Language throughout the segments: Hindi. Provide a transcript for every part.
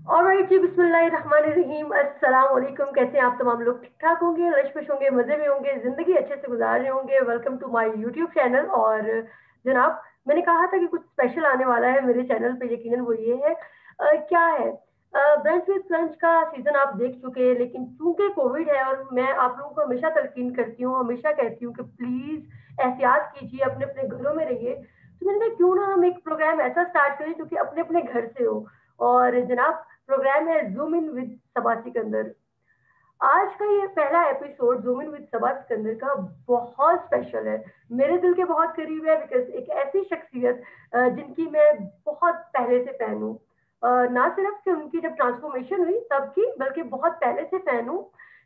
ऑलराइट जी, बिस्मिल्लाहिर्रहमानिर्रहीम, अस्सलाम वालेकुम। कैसे हैं आप तमाम लोग? ठीक ठाक होंगे, लशपश होंगे, मजे में होंगे, जिंदगी अच्छे से गुजार रहे होंगे। Welcome to my YouTube channel. और जनाब, मैंने कहा था कि कुछ स्पेशल आने वाला है मेरे चैनल पे। यकीनन वो ये है, क्या है, ब्रंच विद क्रंच का सीजन आप देख चुके हैं, लेकिन चूंकि कोविड है और मैं आप लोगों को हमेशा तलकीन करती हूँ, हमेशा कहती हूँ कि प्लीज एहतियात कीजिए, अपने अपने घरों में रहिए। तो मैंने कहा क्यों ना हम एक प्रोग्राम ऐसा स्टार्ट करें जो कि अपने अपने घर से हो। और जनाब, प्रोग्राम है जूम इन विद सबा सिकंदर। आज का ये पहला एपिसोड जूम इन विद सबा सिकंदर का बहुत स्पेशल है, मेरे दिल के बहुत करीब है। बिकॉज एक ऐसी शख्सियत जिनकी मैं बहुत पहले से फैन हूँ। ना सिर्फ कि उनकी जब ट्रांसफॉर्मेशन हुई तब की, बल्कि बहुत पहले से फैन हूँ।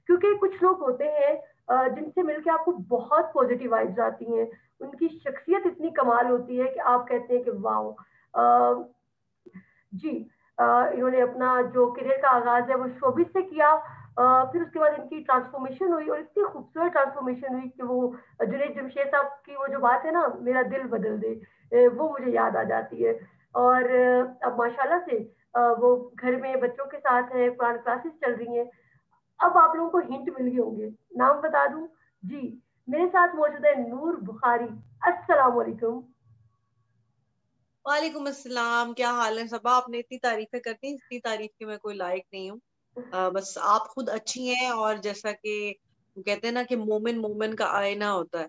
क्योंकि कुछ लोग होते हैं जिनसे मिलकर आपको बहुत पॉजिटिव वाइब्स आती हैं। उनकी शख्सियत इतनी कमाल होती है कि आप कहते हैं कि वाह। जी, इन्होंने अपना जो करियर का आगाज है वो शोबिस से किया। फिर उसके बाद इनकी ट्रांसफॉर्मेशन हुई, और इतनी खूबसूरत ट्रांसफॉर्मेशन हुई कि वो जुनैद जमशेद साहब की वो जो बात है ना, मेरा दिल बदल दे, वो मुझे याद आ जाती है। और अब माशाल्लाह से वो घर में बच्चों के साथ है, कुरान क्लासेस चल रही हैं। अब आप लोगों को हिंट मिल गए होंगे, नाम बता दूं? जी, मेरे साथ मौजूद है नूर बुखारी। अस्सलाम वालेकुम। वालेकुम अस्सलाम। क्या हाल है सबा? आपने इतनी तारीफें करती हैं, इतनी तारीफ की मैं कोई लायक नहीं हूँ। बस आप खुद अच्छी हैं, और जैसा कि वो कहते हैं ना कि मोमिन मोमिन का आईना होता है,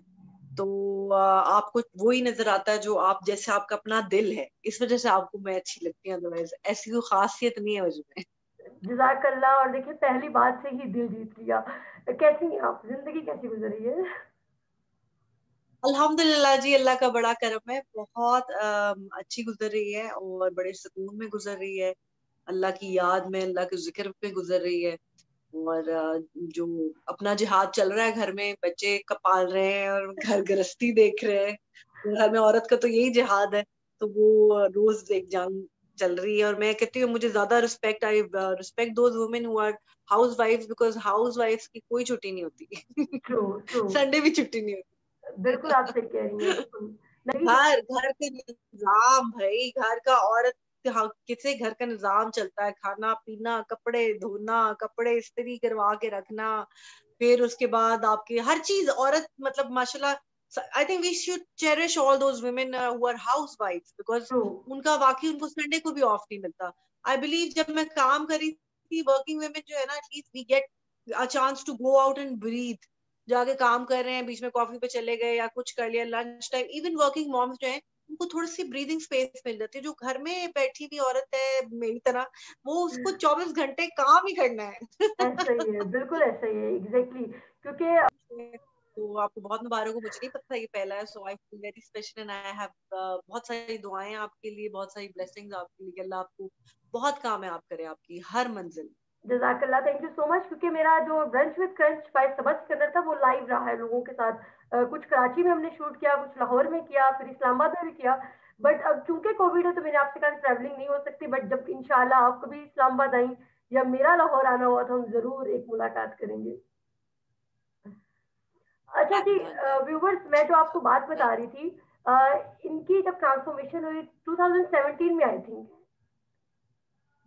तो आपको वो ही नजर आता है जो आप जैसे आपका अपना दिल है, इस वजह से आपको मैं अच्छी लगती हूँ। अदरवाइज ऐसी कोई खासियत नहीं है मुझे। जजाकल्ला। और देखिए, पहली बात से ही दिल जीत लिया। कैसी हैं आप? जिंदगी कैसी गुजर रही है? अल्हम्दुलिल्लाह जी, अल्लाह का बड़ा करम है। बहुत अच्छी गुजर रही है और बड़े सुकून में गुजर रही है। अल्लाह की याद में, अल्लाह के जिक्र में गुजर रही है। और जो अपना जिहाद चल रहा है, घर में बच्चे पाल रहे हैं और घर गृहस्थी देख रहे हैं। घर में औरत का तो यही जिहाद है। तो वो रोज एक जंग चल रही है, और मैं कहती हूँ मुझे ज्यादा respect, I respect those women who are हाउस वाइफ्स, बिकॉज हाउस वाइफ्स की कोई छुट्टी नहीं होती। True, true. संडे भी छुट्टी नहीं बिल्कुल आप होती। सही कह रही हैं, बिल्कुल। नहीं, घर घर के निजाम, भाई घर का औरत, हाँ, किसे घर का निजाम चलता है, खाना पीना, कपड़े धोना, कपड़े इस्त्री करवा के रखना, फिर उसके बाद आपकी हर चीज औरत, मतलब माशाल्लाह। I think we should cherish all those women who are हाउस वाइफ्स, बिकॉज ट्रू। उनका वाकई उनको संडे को भी ऑफ नहीं मिलता। आई बिलीव जब मैं काम करी थी, वर्किंग वुमेन जो है ना, at least we get a chance to go out and breathe. जाके काम कर रहे हैं, बीच में कॉफी पे चले गए या कुछ कर लिया, lunch time, even working moms जो है, उनको थोड़ी सी ब्रीदिंग स्पेस मिल जाती है। जो घर में बैठी हुई औरत है मेरी तरह, वो उसको 24 घंटे काम ही करना है। ऐसा ही है, बिल्कुल ऐसा ही है, एग्जैक्टली। क्योंकि तो आपको बहुत मुबारक हो, मुझे नहीं पता था ये पहला है। So I feel very special and I have बहुत सारी दुआएं आपके लिए, बहुत सारी ब्लेसिंग्स आपके लिए, कि अल्लाह आपको बहुत कामयाब करे आपकी हर मंजिल। जजाकल्ला, थैंक यू सो मच। क्योंकि मेरा जो ब्रंच विद क्रंच बाय सबक के अंदर था, वो लाइव रहा है लोगों के साथ। कुछ कराची में हमने शूट किया, कुछ लाहौर में किया, फिर इस्लामाबाद में भी किया। बट अब चूंकि कोविड है तो मैंने आपसे कहा ट्रैवलिंग नहीं हो सकती। बट जब इंशाल्लाह आप कभी इस्लामाबाद आई या मेरा लाहौर आना हुआ तो हम जरूर एक मुलाकात करेंगे। अच्छा हाँ जी, जी, हाँ जी, हाँ व्यूवर्स, मैं जो आपको बात जी। बता रही थी, इनकी जब ट्रांसफॉर्मेशन हुई 2017 में, आई थिंक।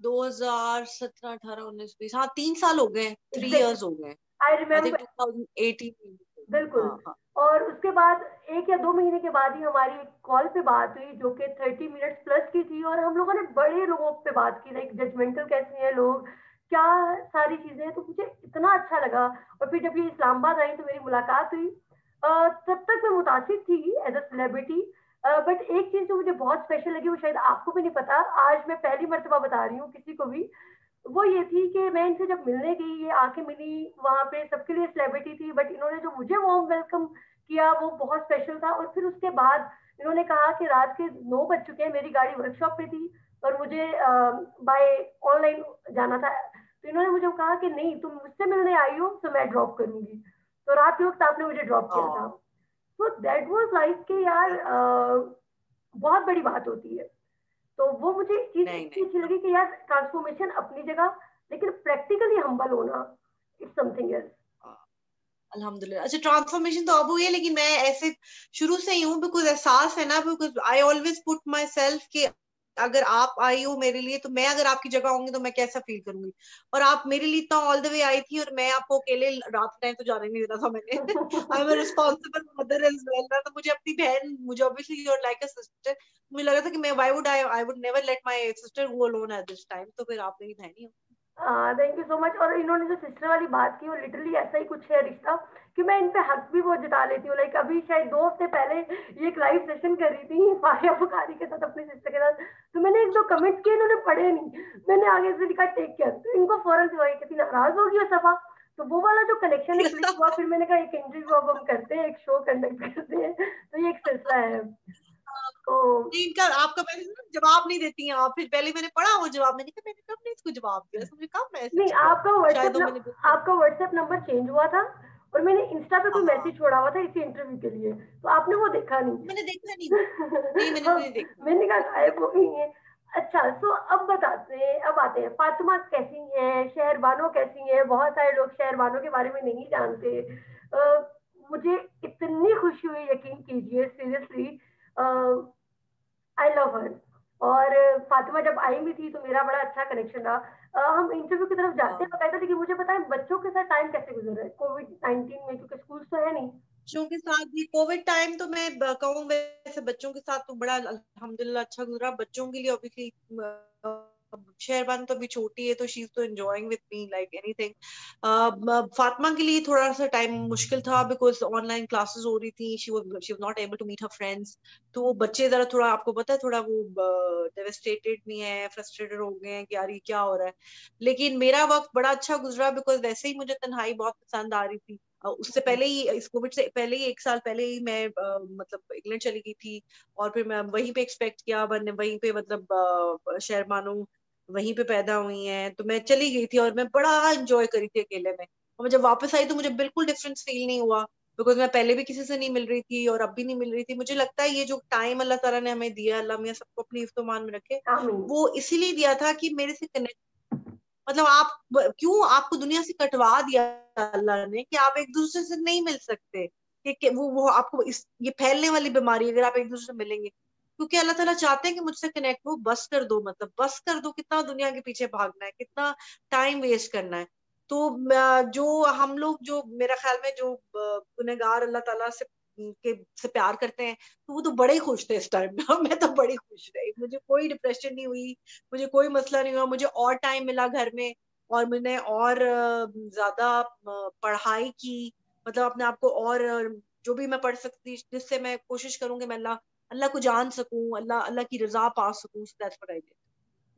2017, 18, 19, 20, हाँ 3 साल हो गए, 3 इयर्स एग्जैक्टली, हो गए। आई आई थिंक रिमेम्बर। 2018 में। बिल्कुल। हाँ हाँ। और उसके बाद 1 या 2 महीने के बाद ही हमारी एक कॉल पे बात हुई, जो कि 30 मिनट्स प्लस की थी। और हम लोगों ने बड़े लोगों पे बात की, लाइक जजमेंटल कैसे हैं लोग, क्या सारी चीजें। तो मुझे इतना अच्छा लगा। और फिर जब ये इस्लामाबाद आई तो मेरी मुलाकात हुई। तब तक मैं मुतासिर थी एज अ सेलिब्रिटी। बट एक चीज जो मुझे बहुत स्पेशल लगी, वो शायद आपको भी नहीं पता, आज मैं पहली मर्तबा बता रही हूँ किसी को भी। वो ये थी कि मैं इनसे जब मिलने गई, ये आके मिली, वहां पे सबके लिए सेलिब्रिटी थी, बट इन्होंने जो मुझे वार्म वेलकम किया वो बहुत स्पेशल था। और फिर उसके बाद इन्होंने कहा कि रात के 9 बज चुके हैं, मेरी गाड़ी वर्कशॉप पे थी और मुझे बाय ऑनलाइन जाना था। तो इन्होंने मुझे कहा कि नहीं, तुम मुझसे मिलने आई हो तो मैं ड्रॉप करूंगी। तो रात के वक्त आपने मुझे ड्रॉप किया था। हाँ, तो दैट वाज लाइक कि यार, बहुत बड़ी बात होती है। तो वो मुझे चीज नहीं इतनी नहीं, अच्छी लगी कि यार, ट्रांसफॉर्मेशन अपनी जगह, लेकिन प्रैक्टिकली हम्बल होना, इट्स समथिंग एल्स। अल्हम्दुलिल्लाह। अच्छा, ट्रांसफॉर्मेशन तो अब हुई है, लेकिन मैं ऐसे शुरू से ही हूँ, बिकॉज एहसास है ना, because I always put my self कि अगर आप आई हो मेरे लिए, तो मैं अगर आपकी जगह होंगी तो मैं कैसा फील करूंगी। और आप मेरे लिए इतना ऑल द वे आई थी, और मैं आपको अकेले रात टाइम तो जाने नहीं देना था मैंने। I am responsible mother as well ना, तो मुझे अपनी बहन, मुझे obviously you're like a sister, मुझे लगा था कि मैं I would never let my sister go alone at this time, तो फिर आप मेरी बहन ही हो। Thank you so much. और इन्होंने जो सिस्टर वाली बात की वो लिटरली ऐसा ही कुछ है रिश्ता, कि मैं इन पे हक भी बहुत जता लेती हूँ। लाइक अभी शायद 2 हफ्ते पहले ये एक लाइव सेशन कर रही थी फारिया बुखारी के साथ अपनी सिस्टर के साथ, तो मैंने 1-2 कमेंट्स किए, इन्होंने पढ़े नहीं। मैंने आगे से लिखा टेक केयर, तो इनको फौरन से वही कहती नाराज होगी वो सफा। तो वो वाला जो कनेक्शन है क्लिक हुआ, फिर मैंने कहा एक इंटरव्यू अब हम करते हैं, एक शो कंडक्ट करते हैं, तो ये एक सिलसिला है। तो नहीं, इनका आपका मैसेज ना जवाब नहीं देती हैं आप, फिर पहले मैंने पढ़ा वो जवाब, मैंने कहा मैंने कब नहीं इसको जवाब दिया, इसने मुझे कब नहीं, मैसेज किया। शायद वो मैंने देखा। आपका व्हाट्सएप नंबर चेंज हुआ था, और मैंने इंस्टा पे कोई हाँ, मैसेज छोड़ा हुआ था इसी इंटरव्यू के लिए, तो आपने वो देखा नहीं। मैंने देखा नहीं, नहीं मैंने हाँ, नहीं देखा। मैंने कहा गायब हो गई है। अच्छा, सो अब बताते हैं, अब आते हैं फातिमा कैसी हैं, शहरबानो कैसी हैं। बहुत सारे लोग शहरबानो के बारे में नहीं जानते। मुझे इतनी खुशी हुई, यकीन कीजिए, सीरियसली। आई लव हर। और फातिमा जब आई भी थी तो मेरा बड़ा अच्छा कनेक्शन रहा। हम इंटरव्यू की तरफ जाते हैं हाँ, बकायदा, लेकिन मुझे पता है बच्चों के साथ टाइम कैसे गुजर रहा है कोविड-19 में, क्योंकि स्कूल तो है नहीं। बच्चों के साथ भी कोविड टाइम तो मैं कहूँ वैसे बच्चों के साथ तो बड़ा अल्हम्दुलिल्लाह अच्छा गुजरा। बच्चों के लिए ऑब्वियसली शेरबान तो अभी छोटी है, तो शी इज तो enjoying with me like anything. Fatima के लिए थोड़ा सा टाइम मुश्किल था, बिकॉज ऑनलाइन क्लासेस हो रही थी, she was not able to meet her friends. तो वो बच्चे जरा थोड़ा, आपको पता है, थोड़ा वो डेवेस्टेटेड भी है, फ्रस्ट्रेटेड हो गए हैं कि यार ये क्या हो रहा है। लेकिन मेरा वक्त बड़ा अच्छा गुजरा, बिकॉज वैसे ही मुझे तन्हाई बहुत पसंद आ रही थी। उससे पहले ही, इस कोविड से पहले ही, 1 साल पहले ही मैं मतलब इंग्लैंड चली गई थी। और फिर मैं वहीं पे एक्सपेक्ट किया, मैंने वहीं पे मतलब शहर मानो वहीं पे पैदा हुई हैं, तो मैं चली गई थी और मैं बड़ा इंजॉय करी थी अकेले में। और मैं जब वापस आई तो मुझे बिल्कुल डिफरेंस फील नहीं हुआ, बिकॉज मैं पहले भी किसी से नहीं मिल रही थी और अब भी नहीं मिल रही थी। मुझे लगता है ये जो टाइम अल्लाह ताला ने हमें दिया, अल्लाह मियां सबको अपनी इफ्तेमान में रखे, आमीन। वो इसीलिए दिया था कि मेरे से कनेक्ट, मतलब आप क्यों आपको दुनिया से कटवा दिया अल्लाह ने कि आप एक दूसरे से नहीं मिल सकते, कि वो आपको इस ये फैलने वाली बीमारी है, अगर आप एक दूसरे से मिलेंगे। क्योंकि अल्लाह ताला चाहते हैं कि मुझसे कनेक्ट हो, बस कर दो, मतलब बस कर दो, कितना दुनिया के पीछे भागना है, कितना टाइम वेस्ट करना है। तो जो हम लोग, जो मेरा ख्याल में जो गुनहगार अल्लाह ताला से प्यार करते हैं, तो वो तो बड़े ही खुश थे इस टाइम में। मैं तो बड़ी खुश रही, मुझे कोई डिप्रेशन नहीं हुई, मुझे कोई मसला नहीं हुआ, मुझे और टाइम मिला घर में, और मैंने और ज्यादा पढ़ाई की, मतलब अपने आप को और जो भी मैं पढ़ सकती, जिससे मैं कोशिश करूंगी मैं अल्लाह अल्लाह को जान सकूं, अल्लाह अल्लाह की रजा पा सकूं। So that's what I did.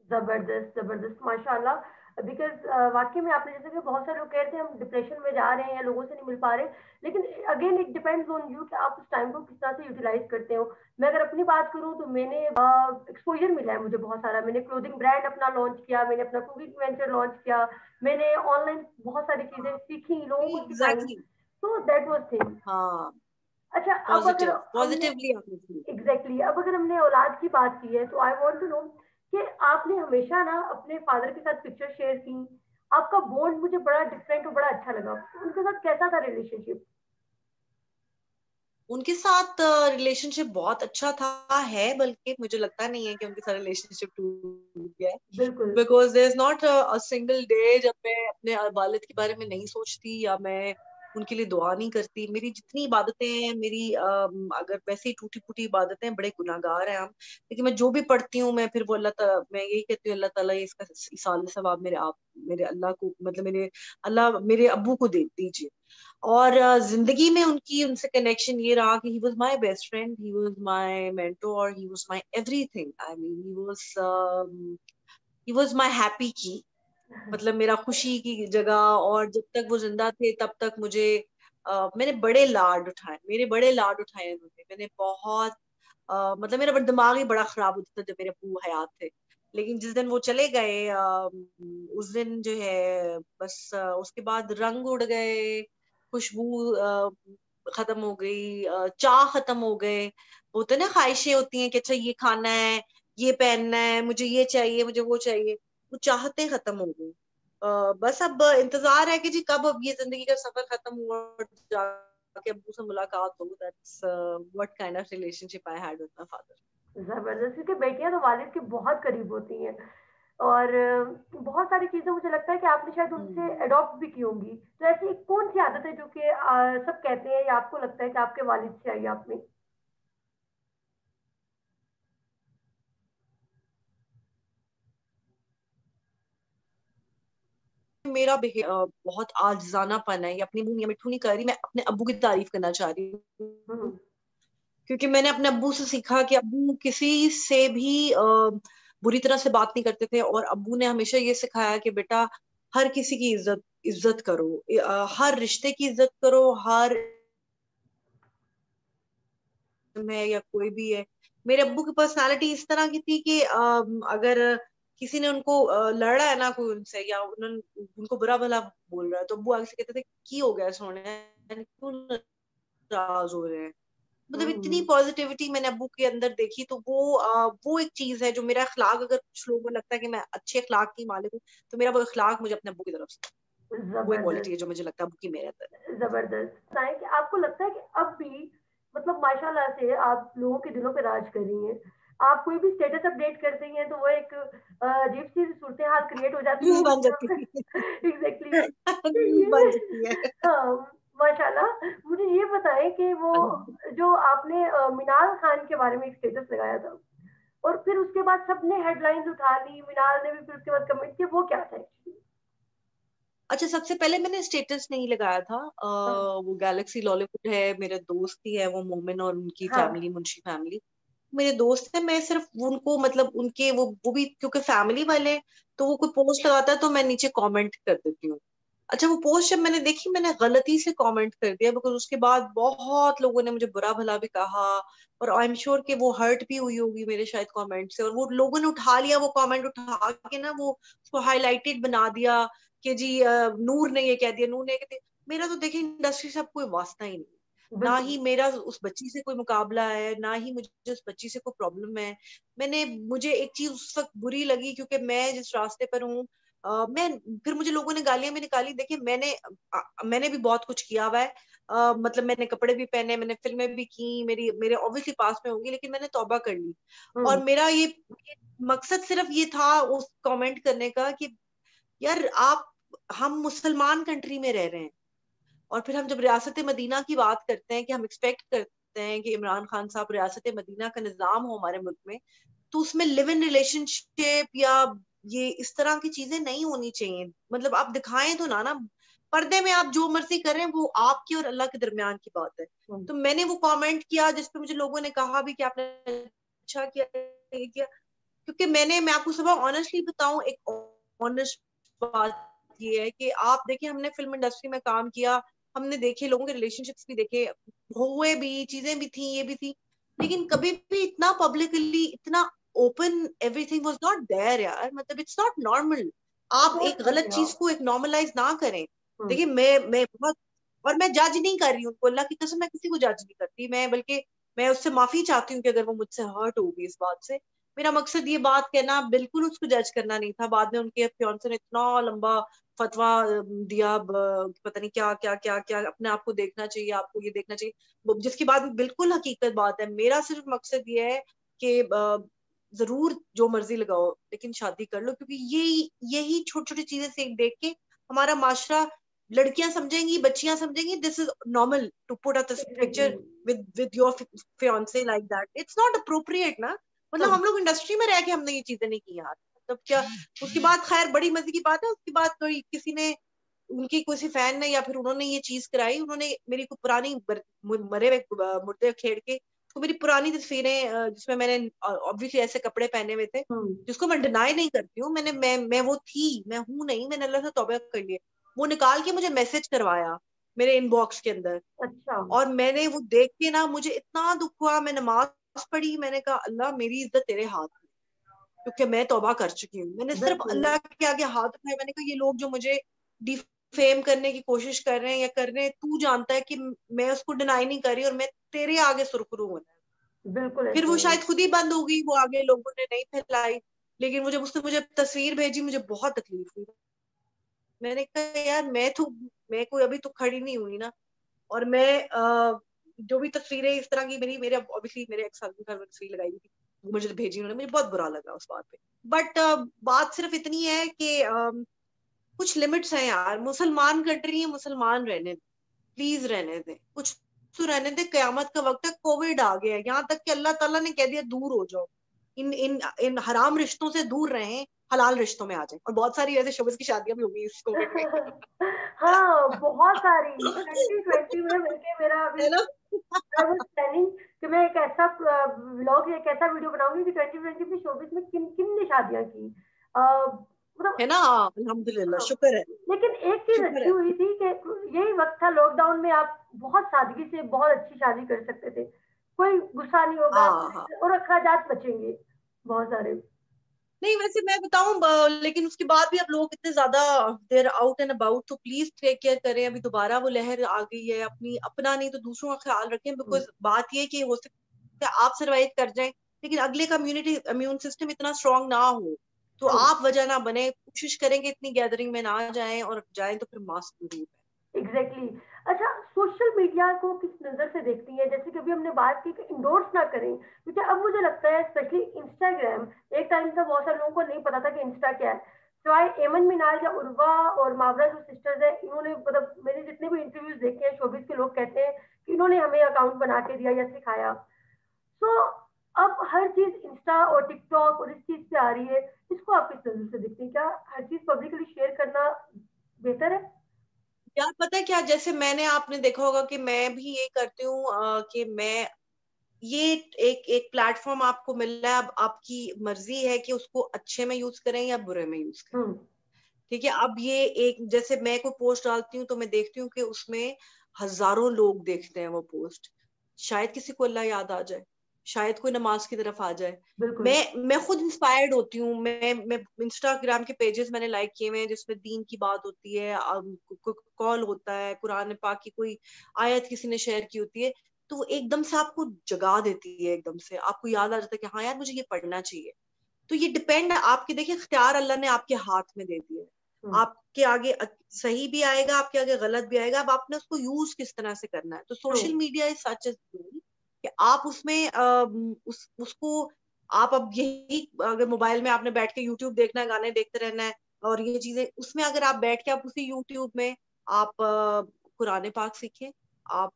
जबरदस्त जबरदस्त, माशाल्लाह। बिकॉज वाकई में आपने जैसे कि बहुत सारे लोग कहते हैं हम डिप्रेशन में जा रहे हैं या लोगों से नहीं मिल पा रहे, लेकिन again it depends on you कि आप उस टाइम को किस तरह से यूटिलाइज करते हो। मैं अगर अपनी बात करूं तो मैंने एक्सपोजर मिला है मुझे बहुत सारा। मैंने क्लोथिंग ब्रांड अपना लॉन्च किया, मैंने अपना कुकिंग वेंचर लॉन्च किया, मैंने ऑनलाइन बहुत सारी चीजें सीखी, लोगों को सिखाई। एग्जैक्टली। तो दैट वाज थिंग। हाँ, अच्छा, अब अगर हमने पॉजिटिवली आपने की। एग्जैक्टली exactly, अब अगर हमने औलाद की बात की है, तो आई वांट टू नो कि आपने हमेशा ना अपने फादर के साथ पिक्चर शेयर की। आपका बॉन्ड मुझे बड़ा डिफरेंट और बड़ा अच्छा लगा। उनके साथ कैसा था रिलेशनशिप? उनके साथ रिलेशनशिप बहुत अच्छा था, है, बल्कि मुझे लगता नहीं है कि उनके साथ रिलेशनशिप टूट गया है। बिल्कुल। Because there is not a single day जब मैं अपने वालिद के बारे में नहीं सोचती या मैं उनके लिए दुआ नहीं करती। मेरी जितनी इबादतें हैं, मेरी अगर वैसे ही टूटी फूटी इबादतें हैं, बड़े गुनाहगार हैं हम, लेकिन मैं जो भी पढ़ती हूँ, मैं फिर वो अल्लाह ताला, मैं यही कहती हूँ अल्लाह ताला ये इसका इसाल सवाब मेरे आप, मेरे अल्लाह को, मतलब मेरे अल्लाह मेरे अब्बू को दे दीजिए। और जिंदगी में उनकी उनसे कनेक्शन ये रहा कि he was my best friend, he was my mentor, he was my everything. I mean he was my happy की, मतलब मेरा खुशी की जगह। और जब तक वो जिंदा थे तब तक मुझे मैंने बड़े लाड उठाए, मेरे बड़े लाड उठाए उन्होंने। मैंने बहुत मतलब मेरा दिमाग ही बड़ा खराब होता था जब मेरे अब्बू हयात थे। लेकिन जिस दिन वो चले गए, उस दिन जो है बस उसके बाद रंग उड़ गए, खुशबू खत्म हो गई, चाह खत्म हो गए। होते ना ख्वाहिशें होती हैं कि अच्छा ये खाना है, ये पहनना है, मुझे ये चाहिए, मुझे वो चाहिए, वो चाहते खत्म हो गई। बस अब इंतजार है कि जी कब अब ये जिंदगी का सफर खत्म हुआ और जाके अब्बू से मुलाकात हो। That's what kind of relationship I had with my father. जबरदस्त, क्योंकि बेटियां तो वालिद के बहुत करीब होती हैं। और बहुत सारी चीजें मुझे लगता है कि आपने शायद उनसे हम्म। अडॉप्ट भी की होंगी। तो ऐसी कौन सी आदत है जो कि सब कहते हैं या आपको लगता है कि आपके वालिद से आई आप में? मेरा बहुत आजिज़ानापन है, ये अपनी मुंह में मिट्ठू नहीं कर रही, मैं अपने अब्बू की तारीफ करना चाह रही हूँ। हम्म। क्योंकि मैंने अपने अब्बू से सीखा कि अब्बू किसी से भी बुरी तरह से बात नहीं करते थे, और अब्बू ने हमेशा ये सिखाया कि बेटा हर किसी की इज्जत इज्जत करो, हर रिश्ते की इज्जत करो, हर है या कोई भी है। मेरे अब्बू की पर्सनालिटी इस तरह की थी कि अगर किसी ने उनको लड़ा है ना कोई उनसे, या उनको बुरा भला बोल रहा है, तो अब्बू आगे से कहते थे की हो गया सोने, क्यों नाराज हो रहे हैं। मतलब इतनी हम्म। पॉजिटिविटी मैंने अब्बू के अंदर देखी, तो वो एक चीज है जो मेरा अखलाक, अगर कुछ लोगों को लगता है कि मैं अच्छे अखलाक की मालिक हूँ, तो मेरा वो अखलाक मुझे अपने अब्बू की तरफ से, वो एक क्वालिटी है जबरदस्त। जो मुझे लगता है अब्बू की मेरे अंदर है। जबरदस्त है कि आपको लगता है कि अब भी मतलब माशाल्लाह से आप लोगों के दिलों पे राज कर रही हैं। आप कोई भी स्टेटस अपडेट करती हैं तो वो एक अजीब सी सूरत हाल क्रिएट हो जाती न्यूज है बन जाती है। एग्जैक्टली। न्यूज बन ये जाती है। हाँ, माशाल्लाह। मुझे ये बताएं कि वो जो आपने मिनाल खान के बारे में एक स्टेटस लगाया था और फिर उसके बाद सबने हेडलाइंस उठा ली, मिनाल ने भी फिर उसके बाद कमेंट किया, वो क्या था एक्चुअली? अच्छा, सबसे पहले मैंने स्टेटस नहीं लगाया था। हाँ। वो गैलेक्सी लॉलीवुड है, मेरे दोस्त ही है वो, मोमिन और उनकी हाँ। फैमिली, मुंशी फैमिली मेरे दोस्त है। मैं सिर्फ उनको मतलब उनके वो भी क्योंकि फैमिली वाले हैं, तो वो कोई पोस्ट लगाता है तो मैं नीचे कमेंट कर देती हूँ। अच्छा, वो पोस्ट जब मैंने देखी, मैंने गलती से कमेंट कर दिया, बिकॉज उसके बाद बहुत लोगों ने मुझे बुरा भला भी कहा, और आई एम श्योर कि वो हर्ट भी हुई होगी मेरे शायद कमेंट से, और वो लोगों ने उठा लिया, वो कमेंट उठा के ना वो उसको हाईलाइटेड बना दिया कि जी नूर ने ये कह दिया, नूर ने ये कह दिया। मेरा तो देखिए इंडस्ट्री से अब कोई वास्ता ही नहीं, ना बिल्कुल। ही मेरा उस बच्ची से कोई मुकाबला है, ना ही मुझे उस बच्ची से कोई प्रॉब्लम है। मुझे एक चीज उस वक्त बुरी लगी, क्योंकि मैं जिस रास्ते पर हूँ, मैं फिर मुझे लोगों ने गालियां भी निकाली। देखिए मैंने भी बहुत कुछ किया हुआ है। मतलब मैंने कपड़े भी पहने, मैंने फिल्में भी की, मेरे ऑब्वियसली पास में होंगी, लेकिन मैंने तौबा कर ली। और हम्म। मेरा ये मकसद सिर्फ ये था उस कमेंट करने का कि यार आप, हम मुसलमान कंट्री में रह रहे हैं, और फिर हम जब रियासत मदीना की बात करते हैं कि हम एक्सपेक्ट करते हैं कि इमरान खान साहब रियासत मदीना का निजाम हो हमारे मुल्क में, तो उसमें लिव इन रिलेशनशिप या ये इस तरह की चीजें नहीं होनी चाहिए। मतलब आप दिखाएं तो ना पर्दे में आप जो मर्जी कर रहे हैं, वो आपकी और अल्लाह के दरमियान की बात है। हम्म। तो मैंने वो कमेंट किया जिसपे मुझे लोगों ने कहा भी कि आपने अच्छा किया, ये किया। क्योंकि मैं आपको सब ऑनेस्टली बताऊं, एक ऑनेस्ट बात ये है कि आप देखिए, हमने फिल्म इंडस्ट्री में काम किया, हमने देखे लोगों के रिलेशनशिप्स भी देखे, हुए भी, चीजें भी थी, ये भी थी, लेकिन कभी भी इतना पब्लिकली, इतना open everything was not there यार। मतलब इट्स नॉट नॉर्मल, आप बहुत एक सही गलत कहा। चीज को एक नॉर्मलाइज ना करें। हम्म। देखिए मैं बहुत, और मैं जज नहीं कर रही हूँ उनको, अल्लाह की कसम मैं किसी को जज नहीं करती, मैं बल्कि मैं उससे माफी चाहती हूँ कि अगर वो मुझसे हर्ट होगी इस बात से। मेरा मकसद ये बात कहना, बिल्कुल उसको जज करना नहीं था। बाद में उनके फियांसे ने इतना लंबा फतवा दिया, पता नहीं क्या क्या क्या क्या, अपने आप को देखना चाहिए, आपको ये देखना चाहिए, जिसकी बात बिल्कुल हकीकत बात है। मेरा सिर्फ मकसद ये है कि जरूर जो मर्जी लगाओ, लेकिन शादी कर लो, क्योंकि यही छोटी छोटी चीजें से देख के हमारा माशरा, लड़कियां समझेंगी, बच्चियां समझेंगी, this is normal to put a exactly. Picture with your fiance like that, it's not appropriate ना। मतलब हम्म। हम लोग इंडस्ट्री में रह के हमने ये चीजें नहीं की यार, मतलब क्या। उसके बाद खैर बड़ी मजे की बात है, उसके बाद कोई किसी ने, उनकी किसी फैन ने या फिर उन्होंने ये चीज कराई, उन्होंने मेरी को पुरानी मरे हुए मुर्दे खेड़ के, तो मेरी पुरानी तस्वीरें जिसमें मैंने ऑब्वियसली ऐसे कपड़े पहने हुए थे, हम्म। जिसको मैं डिनाई नहीं करती हूँ, मैं वो थी, मैं हूं नहीं, मैंने अल्लाह से तौबा कर लिया, वो निकाल के मुझे मैसेज करवाया मेरे इनबॉक्स के अंदर। अच्छा। और मैंने वो देख के ना मुझे इतना दुख हुआ, मैं नमाज पढ़ी, मैंने कहा अल्लाह मेरी इज्जत तेरे हाथ में, क्योंकि मैं तौबा कर चुकी हूँ। मैंने सिर्फ बिल्कुल। अल्लाह के आगे हाथ उठाए, मैंने कहा ये लोग जो मुझे डिफेम करने की कोशिश कर रहे हैं या कर रहे हैं, तू जानता है कि मैं उसको डिनाई नहीं कर रही, और मैं तेरे आगे सुरखरू होना है। बिल्कुल फिर ऐसे वो ही। शायद खुद ही बंद हो गई, वो आगे लोगों ने नहीं फैलाई, लेकिन मुझे उसने मुझे तस्वीर भेजी, मुझे बहुत तकलीफ हुई। मैंने कहा यार मैं कोई अभी तो खड़ी नहीं हुई ना, और मैं जो भी तस्वीरें इस तरह की मेरे ऑब्वियसली मेरे एक्स हस्बैंड की तस्वीर लगाई हुई थी, मुझे भेजी उन्होंने, मुझे बहुत बुरा लगा उस बात पे। बट बात सिर्फ इतनी है कि कुछ लिमिट्स हैं यार, मुसलमान कंट्री है, मुसलमान रहने, प्लीज रहने दें, कुछ तो रहने दें। कयामत का वक्त है, कोविड आ गया है, यहाँ तक कि अल्लाह ताला ने कह दिया दूर हो जाओ, इन इन इन हराम रिश्तों से दूर रहें, हलाल रिश्तों में आ जाए। और बहुत सारी ऐसे शोबस की शादियां भी होगी इस कोविड में। हाँ, बहुत सारी 2020 में मिलके मेरा अभी है ना? आई वाज प्लानिंग कि मैं एक ऐसा व्लॉग, एक ऐसा वीडियो बनाऊंगी कि 2020 में शोबिस में किन किन ने शादियां की, मतलब। है ना? अल्हम्दुलिल्लाह, हाँ, शुक्र है, लेकिन एक चीज शुक्र अच्छी है। हुई थी कि यही वक्त था लॉकडाउन में, आप बहुत सादगी से बहुत अच्छी शादी कर सकते थे, कोई गुस्सा नहीं होगा, हाँ हाँ। और अखराजात बचेंगे बहुत सारे। नहीं वैसे मैं बताऊं, लेकिन उसके बाद भी अब लोग इतने ज्यादा देर आउट एंड अबाउट, तो प्लीज टेक केयर करें। अभी दोबारा वो लहर आ गई है, अपनी अपना नहीं तो दूसरों का ख्याल रखें। बिकॉज बात ये है कि हो सकता है आप सरवाइव कर जाएं, लेकिन अगले कम्युनिटी इम्यून सिस्टम इतना स्ट्रांग ना हो, तो ट्रू। आप वजह ना बने। कोशिश करेंगे इतनी गैदरिंग में ना जाएं, और जाएं तो फिर मास्क जरूर एग्जैक्टली exactly. अच्छा, सोशल मीडिया को किस नजर से देखती है? जैसे कि अभी हमने बात की कि इंडोर्स ना करें, क्योंकि अब मुझे लगता है स्पेशली इंस्टाग्राम, एक टाइम था बहुत सारे लोगों को नहीं पता था कि इंस्टा क्या है, सिवाय एमन मिनाल या उर्वा और मावरा जो सिस्टर्स है, इन्होंने, मतलब मैंने जितने भी इंटरव्यूज देखे हैं, शोबिस के लोग कहते हैं कि इन्होंने हमें अकाउंट बना के दिया या सिखाया। सो अब हर चीज इंस्टा और टिकटॉक और इस चीज पे आ रही है, इसको आप किस नजर से देखते हैं? क्या हर चीज पब्लिकली शेयर करना बेहतर है? यार पता है क्या, जैसे मैंने, आपने देखा होगा कि मैं भी ये करती हूँ, कि मैं ये एक एक प्लेटफॉर्म आपको मिल रहा है, अब आपकी मर्जी है कि उसको अच्छे में यूज करें या बुरे में यूज करें। हम्म। ठीक है, अब ये एक, जैसे मैं कोई पोस्ट डालती हूँ तो मैं देखती हूँ कि उसमें हजारों लोग देखते हैं वो पोस्ट, शायद किसी को अल्लाह याद आ जाए, शायद कोई नमाज की तरफ आ जाए। बिल्कुल। मैं खुद इंस्पायर्ड होती हूँ। मैं इंस्टाग्राम के पेजेस मैंने लाइक किए हुए हैं जिसमें दीन की बात होती है, कॉल होता है, कुरान पाक की कोई आयत किसी ने शेयर की होती है, तो वो एकदम से आपको जगा देती है, एकदम से आपको याद आ जाता है कि हाँ यार मुझे ये पढ़ना चाहिए। तो ये डिपेंड आपके, देखिए इख्तियार अल्लाह ने आपके हाथ में दे दिया है। हम्म। आपके आगे सही भी आएगा, आपके आगे गलत भी आएगा, अब आपने उसको यूज किस तरह से करना है। तो true. Social media is such as कि आप उसमें उसको, आप अब यही, अगर मोबाइल में आपने बैठ के यूट्यूब देखना है, गाने देखते रहना है और ये चीजें, उसमें अगर आप बैठ के आप उसी यूट्यूब में आप कुरान पाक सीखें, आप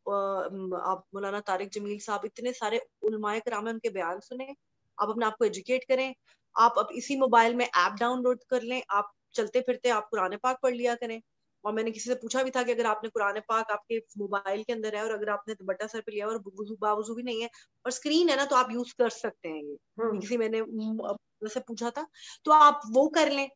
मौलाना तारिक जमील साहब, इतने सारे उलमाए कराम है, उनके बयान सुने, आप अपने आप को एजुकेट करें। आप अब इसी मोबाइल में ऐप डाउनलोड कर लें, आप चलते फिरते आप कुरान पाक पढ़ लिया करें। और मैंने किसी से पूछा भी था कि अगर आपने कुरान पाक आपके मोबाइल के अंदर है और अगर आपने दुपट्टा सर पे लिया और वुजू बावजू भी नहीं है और स्क्रीन है ना, तो आप यूज कर सकते हैं ये हम्म। किसी, मैंने से पूछा था, तो आप वो कर लें।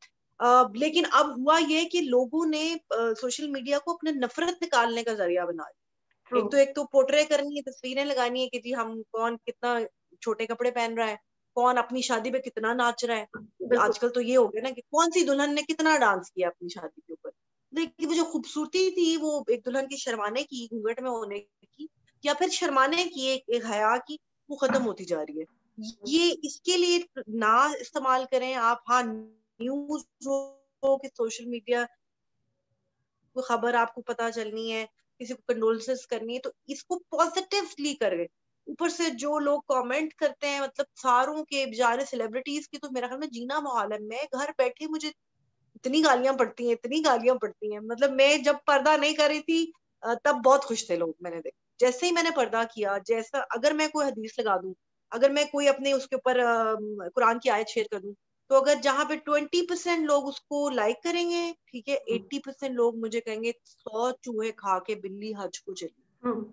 लेकिन अब हुआ ये कि लोगों ने सोशल मीडिया को अपने नफरत निकालने का जरिया बना लिया। ट्रू। एक तो पोर्ट्रे करनी है, तस्वीरें लगानी है कि जी हम कौन कितना छोटे कपड़े पहन रहा है, कौन अपनी शादी पे कितना नाच रहा है। बिल्कुल। आजकल तो ये हो गया ना कि कौन सी दुल्हन ने कितना डांस किया अपनी शादी के ऊपर। लेकिन वो जो खूबसूरती थी वो एक दुल्हन की शर्माने की, घूंघट में होने की, या फिर शर्माने की, एक हया की, वो खत्म होती जा रही है। ये इसके लिए ना इस्तेमाल करें आप। हाँ, न्यूज हो कि सोशल मीडिया कोई खबर आपको पता चलनी है, किसी को कंडोलेंसेस करनी है, तो इसको पॉजिटिवली करें। ऊपर से जो लोग कमेंट करते हैं, मतलब सारों के बेचारे सेलिब्रिटीज की तो मेरा ख्याल में जीना मुहाल है। मैं घर बैठे मुझे इतनी गालियां पड़ती हैं, इतनी गालियां पड़ती हैं। मतलब मैं जब पर्दा नहीं कर रही थी तब बहुत खुश थे लोग, मैंने देखा। जैसे ही मैंने पर्दा किया, जैसा अगर मैं कोई हदीस लगा दूं, अगर मैं कोई अपने उसके ऊपर कुरान की आयत शेयर कर दूं, तो अगर जहां पे 20% लोग उसको लाइक करेंगे, ठीक है, 80% लोग मुझे कहेंगे 100 चूहे खा के बिल्ली हज को चली। हम्म।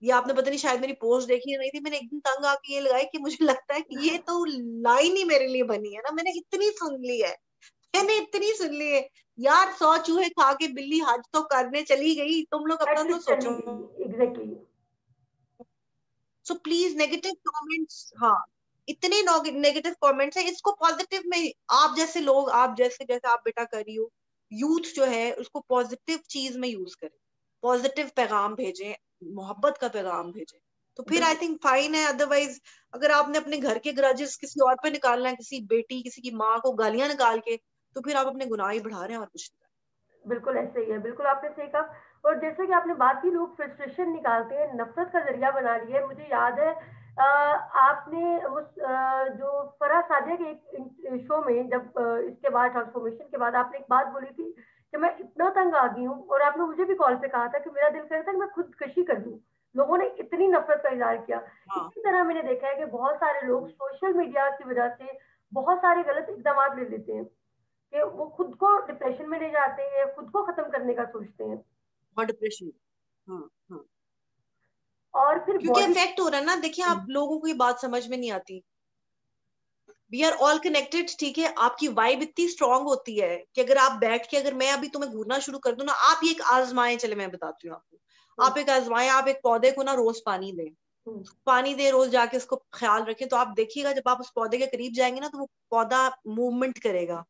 ये आपने पता नहीं शायद मेरी पोस्ट देखी या नहीं थी, मैंने एक दिन तंग आके ये लगाई कि मुझे लगता है कि ये तो लाइन ही मेरे लिए बनी है ना, मैंने इतनी सुन ली है, मैंने इतनी सुन ली है। यार 100 चूहे खा के बिल्ली हज तो करने चली गई, तुम लोग अपना तो एटलीस्ट चली सोचो। गई, exactly. So please negative comments, हाँ, इतने नेगेटिव कमेंट्स है, इसको पॉजिटिव में, आप जैसे लोग, आप जैसे जैसे आप बेटा कर रही हो, यूथ जो है उसको पॉजिटिव चीज में यूज करें, पॉजिटिव पैगाम भेजें, मोहब्बत का पैगाम भेजें, तो फिर आई बिल्कुल। थिंक फाइन है। अदरवाइज अगर आपने अपने घर के ग्रजेस किसी और पे निकालना है, किसी बेटी, किसी की माँ को गालियां निकाल के, तो फिर आप अपने गुनाह ही बढ़ा रहे हैं और कुछ नहीं। बिल्कुल ऐसे ही है, बिल्कुल आपने सही कहा। और जैसे कि आपने बात की, लोग फ्रस्ट्रेशन निकालते हैं, नफरत का जरिया बना रही है। मुझे याद है आपने जो फरहा सादिया के एक शो में, जब इसके बाद ट्रांसफॉर्मेशन के बाद आपने एक बात बोली थी कि मैं इतना तंग आ गई हूँ, और आपने मुझे भी कॉल पे कहा था कि मेरा दिल कर रहा था कि मैं खुदकशी कर लूं। लोगों ने इतनी नफरत का इजहार किया। हाँ इसी तरह मैंने देखा है कि बहुत सारे लोग सोशल मीडिया की वजह से बहुत सारे गलत इकदाम ले लेते हैं, कि वो खुद को डिप्रेशन में ले जाते हैं, खुद को खत्म करने का सोचते हैं, और डिप्रेशन। हाँ हाँ, और फिर क्योंकि बॉडी। इफेक्ट हो रहा है ना। देखिए, आप लोगों को ये बात समझ में नहीं आती। वी आर ऑल कनेक्टेड, ठीक है। आपकी वाइब इतनी स्ट्रांग होती है कि अगर आप बैठ के, अगर मैं अभी तुम्हें घूरना शुरू कर दूं ना, आप ये एक आजमाएं, चले मैं बताती हूँ आपको। आप एक आजमाएं, आप एक पौधे को ना रोज पानी दें, पानी दे, रोज जाके उसको ख्याल रखें, तो आप देखिएगा जब आप उस पौधे के करीब जाएंगे ना, तो वो पौधा मूवमेंट करेगा।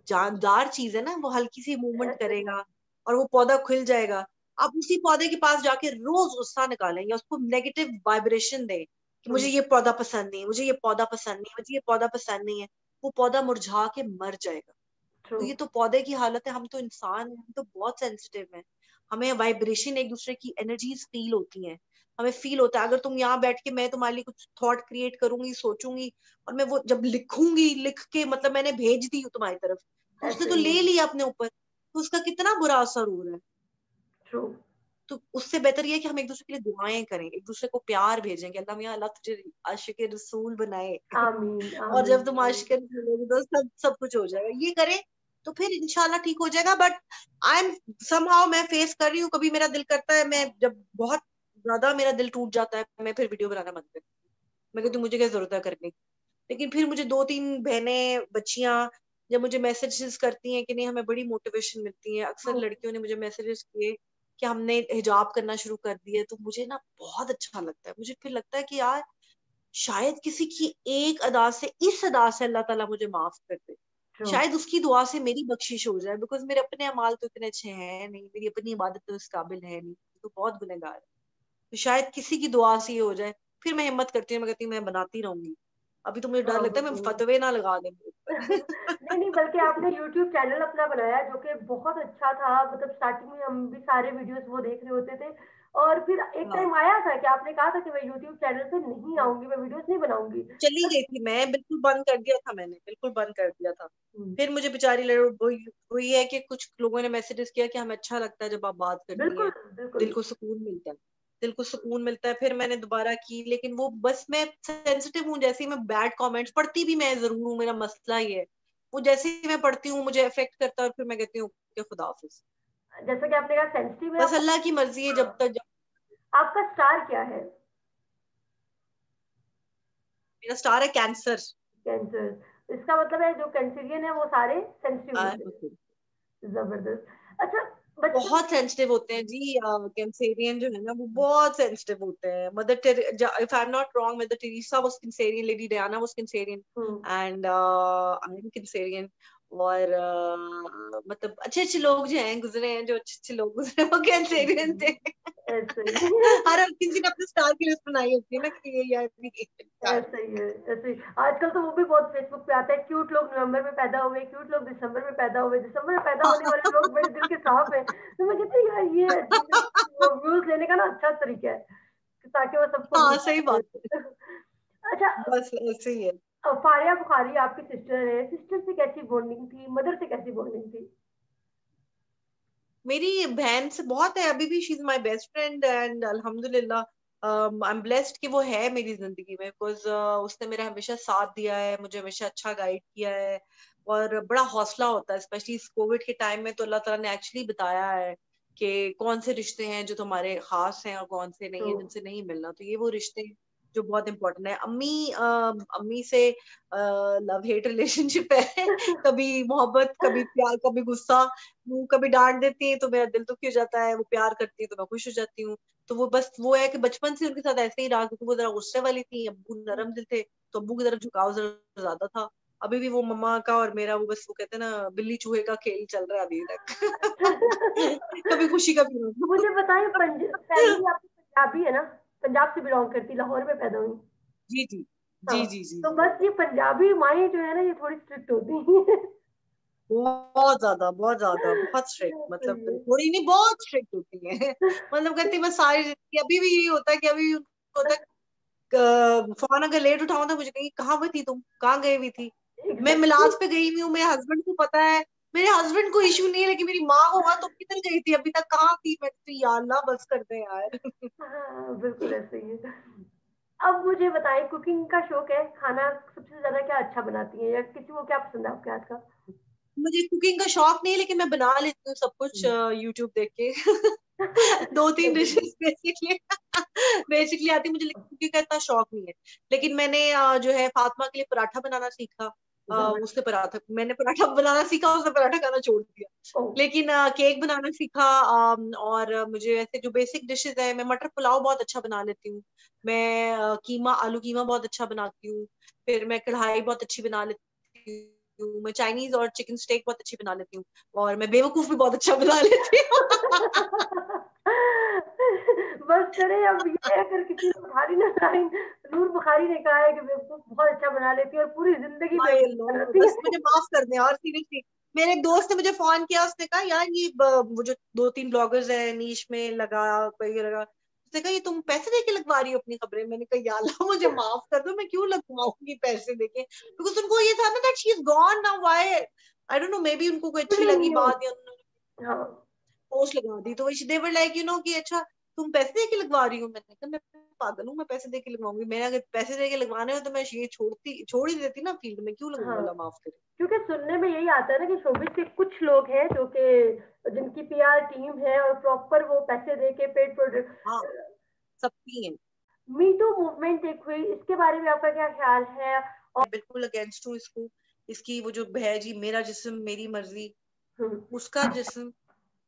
जानदार चीज है ना, वो हल्की सी मूवमेंट ऐसे ही। करेगा और वो पौधा खुल जाएगा। आप उसी पौधे के पास जाके रोज गुस्सा निकालें या उसको नेगेटिव वाइब्रेशन दें कि मुझे ये पौधा पसंद नहीं है, मुझे ये पौधा पसंद नहीं है, मुझे ये पौधा पसंद नहीं है, वो पौधा मुरझा के मर जाएगा। ट्रू। तो ये तो पौधे की हालत है। हम तो इंसान हैं, हम तो बहुत सेंसिटिव हैं। हमें वाइब्रेशन, एक दूसरे की एनर्जीज फील होती हैं। हमें फील होता है, अगर तुम यहाँ बैठ के, मैं तुम्हारे लिए कुछ थॉट क्रिएट करूंगी, सोचूंगी, और मैं वो जब लिखूंगी, लिख के मतलब मैंने भेज दी हूँ तुम्हारी तरफ, तो उसने ऐसे तो ही है। ले लिया अपने ऊपर, तो उसका कितना बुरा असर हो रहा है। ट्रू। तो उससे बेहतर ये है कि हम एक दूसरे के लिए दुआएं करें, एक दूसरे को प्यार भेजें कि अल्लाह मियां, अल्लाह तुझे आशिक रसूल बनाए। आमीन और आमीन जब तुम आमीन। आशिक रसूल होगे तो सब सब कुछ हो जाएगा। ये करें तो फिर इंशाल्लाह ठीक हो जाएगा। बट आई एम समहाउ, मैं फेस कर रही हूँ, कभी मेरा दिल करता है, मैं जब बहुत ज्यादा मेरा दिल टूट जाता है, मैं फिर वीडियो बनाना बंद करती हूँ। मैं कहती हूँ मुझे क्या जरूरत है करने की। लेकिन फिर मुझे दो तीन बहनें, बच्चियां जब मुझे मैसेजेस करती हैं कि नहीं, हमें बड़ी मोटिवेशन मिलती है। अक्सर लड़कियों ने मुझे मैसेजेस किए कि हमने हिजाब करना शुरू कर दिया है, तो मुझे ना बहुत अच्छा लगता है। मुझे फिर लगता है कि यार, शायद किसी की एक अदा से, इस अदा से अल्लाह ताला मुझे माफ कर दे। ट्रू। शायद उसकी दुआ से मेरी बख्शिश हो जाए, बिकॉज मेरे अपने अमाल तो इतने अच्छे हैं नहीं, मेरी अपनी इबादत तो इस काबिल है नहीं, तो बहुत गुनहगार है। तो शायद किसी की दुआ से ये हो जाए। फिर मैं हिम्मत करती हूँ, मैं कहती हूँ मैं बनाती रहूंगी। अभी तो मुझे डर लगता है मैं फतवे ना लगा दें मेरे ऊपर। नहीं नहीं, बल्कि आपने यूट्यूब चैनल अपना बनाया जो कि बहुत अच्छा था। मतलब स्टार्टिंग में हम भी सारे वीडियोस वो देख रहे होते थे, और फिर एक हाँ टाइम आया था कि आपने कहा था कि मैं यूट्यूब चैनल पे नहीं हाँ, आऊंगी, मैं वीडियोस नहीं बनाऊंगी। चली बस। गई थी मैं, बिल्कुल बंद कर दिया था मैंने, बिल्कुल बंद कर दिया था। हम्म, फिर मुझे बेचारी लड़ो, वही है कि कुछ लोगों ने मैसेजेस किया कि हमें अच्छा लगता है जब आप बात करती बिल्कुल हैं, बिल्कुल। दिल को सुकून मिलता है, दिल को सुकून मिलता है। फिर मैंने दोबारा की, लेकिन वो बस मैं सेंसिटिव हूँ। जैसे ही मैं बैड कमेंट्स पढ़ती भी मैं जरूर हूँ, मेरा मसला ये है, वो जैसे ही मैं पढ़ती हूँ मुझे अफेक्ट करता है, और फिर मैं कहती हूँ कि खुदा हाफिज। जैसा कि आपने कहा सेंसिटिव है बस आपका। अल्लाह की मर्जी है, हाँ। जब तक जब आपका स्टार क्या है? मेरा स्टार है कैंसर। कैंसर। इसका मतलब है जो कैंसरियन है वो सारे सेंसिटिव होते हैं। जबरदस्त। अच्छा। बचपन बहुत सेंसिटिव होते हैं जी। कैंसेरियन जो है ना, वो बहुत सेंसिटिव होते हैं। Mother, if I am not wrong, mother Teresa was Cancerian, lady Diana was Cancerian, hmm. And I am Cancerian. और मतलब अच्छे अच्छे लोग जो हैं गुजरे हैं, जो अच्छे अच्छे लोग गुजरे, वो कैंसेरियन थे। ऐसे ही। हर किसी ने अपने स्टार की लिस्ट बनाई होती है ना कि ये यार स्टार ऐसे ही है, ऐसे ही। आजकल तो वो भी बहुत फेसबुक पे आता है, क्यूट लोग नवंबर में पैदा हुए, क्यूट लोग दिसंबर में पैदा हुए, दिसंबर में पैदा होने वाले लोग मेरे दिल के साफ हैं। तो मैं कहती हूँ यार, ये व्यूज लेने का ना अच्छा तरीका है, ताकि वो सबको हाँ, मिल सही जाए। बात है। अच्छा। बस ऐसे ही है। फारिया बुखारी आपकी सिस्टर है, सिस्टर से कैसी बॉन्डिंग थी, मदर से कैसी बॉन्डिंग थी? मेरी बहन से बहुत है, अभी भी she is my best friend, and अल्हम्दुलिल्लाह आई एम ब्लेस्ड कि वो है मेरी जिंदगी में, बिकॉज उसने मेरा हमेशा साथ दिया है, मुझे हमेशा अच्छा गाइड किया है। और बड़ा हौसला होता है, स्पेशली इस कोविड के टाइम में, तो अल्लाह ताला ने एक्चुअली बताया है कि कौन से रिश्ते हैं जो तुम्हारे खास हैं और कौन से नहीं तो है जिनसे नहीं मिलना। तो ये वो रिश्ते हैं जो बहुत इंपॉर्टेंट है। अम्मी से लव हेट रिलेशनशिप है। कभी मोहब्बत, कभी प्यार, कभी गुस्सा। वो कभी डांट देती है तो मेरा दिल दुखी हो जाता है, वो प्यार करती है तो मैं खुश हो जाती हूँ। तो वो बस वो है कि बचपन से उनके साथ ऐसे ही रहा, क्योंकि वो जरा गुस्से वाली थी, अब्बू नरम दिल थे, तो अब्बू की तरफ झुकाव जरा ज्यादा था। अभी भी वो मम्मा का और मेरा, वो बस वो कहते हैं ना, बिल्ली चूहे का खेल चल रहा है अभी तक। कभी खुशी कभी गम। मुझे बताएं, फैमिली आपकी पंजाबी है ना? पंजाब से बिलोंग करती, लाहौर में पैदा हुई। जी जी हाँ। जी जी जी तो जी। बस ये पंजाबी माएँ जो है ना, ये थोड़ी स्ट्रिक्ट होती हैं। बहुत ज्यादा, बहुत ज्यादा, बहुत स्ट्रिक्ट, मतलब सही है। थोड़ी नहीं, बहुत स्ट्रिक्ट होती है। मतलब कहती है, मैं सारी जिंदगी, अभी भी यही होता है कि अभी भी उनको होता है फोन अगर लेट उठाऊं तो मुझे कहेंगे कहाँ हुई थी तुम, कहाँ गई हुई थी। मैं एग्जैक्टली। मिलाद पे गई हुई हूँ, मेरे हस्बैंड को पता है, मेरे हस्बैंड को इशू नहीं है, लेकिन मेरी माँ को हुआ, तुम किधर गई थी, अभी तक कहाँ थी। मैं तो या अल्लाह बस कर दे यार। हाँ बिल्कुल ऐसे ही है। अब मुझे बताएं, कुकिंग का शौक है, खाना सबसे ज्यादा क्या अच्छा बनाती है, या किसी को क्या पसंद है आपके हाथ का? मुझे कुकिंग का शौक नहीं है, लेकिन मैं बना लेती हूँ सब कुछ यूट्यूब देख के। दो तीन जबरदस्त। डिशेस बेसिकली बेसिकली आती है मुझे, लेकिन कुकिंग का इतना शौक नहीं है। लेकिन मैंने जो है फातिमा के लिए पराठा बनाना सीखा। जबरदस्त। उसने पराठा, मैंने पराठा बनाना सीखा, उसने पराठा खाना छोड़ दिया। ओ। लेकिन केक बनाना सीखा। और मुझे ऐसे जो बेसिक डिशेस है, मैं मटर पुलाव बहुत अच्छा बना लेती हूँ। मैं कीमा, आलू कीमा बहुत अच्छा बनाती हूँ। फिर मैं कढ़ाई बहुत अच्छी बना लेती हूँ। मैं चाइनीज और चिकन स्टेक बहुत अच्छी बना लेती हूँ। और मैं बेवकूफ भी बहुत अच्छा बना लेती हूँ। बस करे अब ये, अगर किसी ने बुखारी ना लाइन, नूर बुखारी ने कहा है कि बेवकूफ बहुत अच्छा बना लेती है और पूरी जिंदगी माय बेवकूफ लॉर्ड, बनाती बस है। मुझे माफ कर दें और सीरियसली। मेरे एक दोस्त ने मुझे फोन किया, उसने कहा यार ये वो जो दो तीन ब्लॉगर्स हैं नीश में लगा, कोई लगा, उसने कहा ये तुम पैसे देके लगवा रही हो अपनी खबरें। मैंने कहा या अल्लाह मुझे माफ कर दो, मैं क्यों लगवाऊंगी पैसे देके, बिकॉज उनको ये था ना that she is gone now, why I don't know, may be उनको कोई अच्छी फीलिंग लगी नहीं बात, या होती। उन्होंने हाँ। पोस्ट लगा दी, तो दे वर लाइक कि अच्छा तुम पैसे दे के लगवा रही हो। मैंने कहा मैं पागल हूँ, मैं पैसे दे के लगवाऊंगी? मैं अगर पैसे दे के लगवाने हो तो मैं ये छोड़ ही देती ना फील्ड में, क्यों लगवाऊं, हाँ अल्लाह माफ करे। क्योंकि सुनने में यही आता है ना कि शोबिस के कुछ लोग हैं जो कि जिनकी पीआर टीम है और प्रॉपर वो पैसे दे के पेड प्रोडक्ट। हाँ, सबकी है। मी टू मूवमेंट एक हुई, इसके बारे में आपका क्या ख्याल है? और मैं बिल्कुल अगेंस्ट हूँ इसको। इसकी वो जो है जी, मेरा जिस्म मेरी मर्जी, हम्म, उसका जिस्म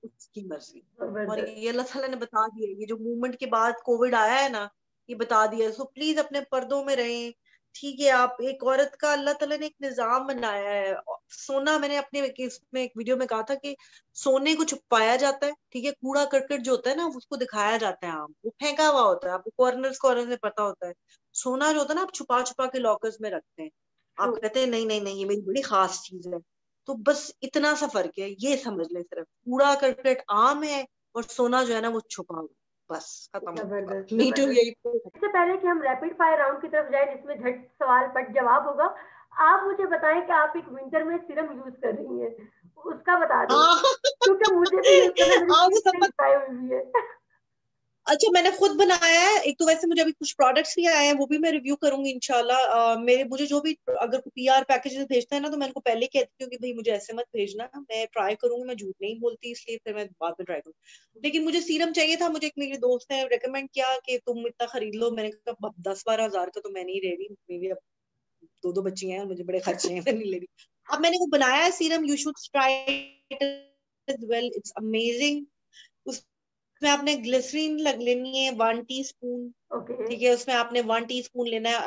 उसकी मर्जी। और जबरदस्त। ये अल्लाह ताला ने बता दिया है, ये जो मूवमेंट के बाद कोविड आया है ना, ये बता दिया है। सो प्लीज अपने पर्दों में रहें। ठीक है, आप एक औरत का, अल्लाह ताला ने एक निजाम बनाया है। सोना, मैंने अपने इसमें एक वीडियो में कहा था कि सोने को छुपाया जाता है, ठीक है, कूड़ा करकट जो होता है ना उसको दिखाया जाता है, आम वो फेंका हुआ होता है, आपको कॉर्नर कॉर्नर में पता होता है। सोना जो होता है ना, आप छुपा छुपा के लॉकर्स में रखते हैं। ट्रू। आप कहते हैं नहीं नहीं नहीं, ये मेरी बड़ी खास चीज है। तो बस इतना सा फर्क है, ये समझ ले, सिर्फ कूड़ा करकट आम है और सोना जो है ना वो छुपा हुआ। बस खत्म हो गई बात, जबरदस्त मी टू जबरदस्त। यही। इससे पहले कि हम रैपिड फायर राउंड की तरफ जाए जिसमें झट सवाल पट जवाब होगा, आप मुझे बताएं कि आप एक विंटर में सीरम यूज कर रही हैं, उसका बता दें, हाँ। क्योंकि मुझे भी यूज करना, मेरी हाँ, स्किन वो सब से ड्राई हुई है। अच्छा, मैंने खुद बनाया है एक तो। वैसे मुझे अभी कुछ प्रोडक्ट्स भी आए हैं, वो भी मैं रिव्यू करूंगी इंशाल्लाह। मेरे मुझे जो भी, अगर कोई पीआर पैकेजेस भेजता है ना, तो मैं उनको पहले कहती हूँ कि भाई मुझे ऐसे मत भेजना, मैं ट्राई करूंगी, मैं झूठ नहीं बोलती, इसलिए फिर मैं बाद में ट्राई करूँ। लेकिन मुझे सीरम चाहिए था, मुझे एक मेरे दोस्त ने रेकमेंड किया कि तुम इतना खरीद लो। मैंने कहा 10-12 हजार का तो मैं नहीं ले रही, मेरी अब दो दो बच्ची हैं, मुझे बड़े खर्चे हैं, मैं नहीं ले रही। अब मैंने वो बनाया है serum, you should try it as well, it's amazing. उसमें आपने ग्लिसरीन लग लेनी है 1 टीस्पून। ओके। ठीक है, उसमें आपने 1 टीस्पून लेना है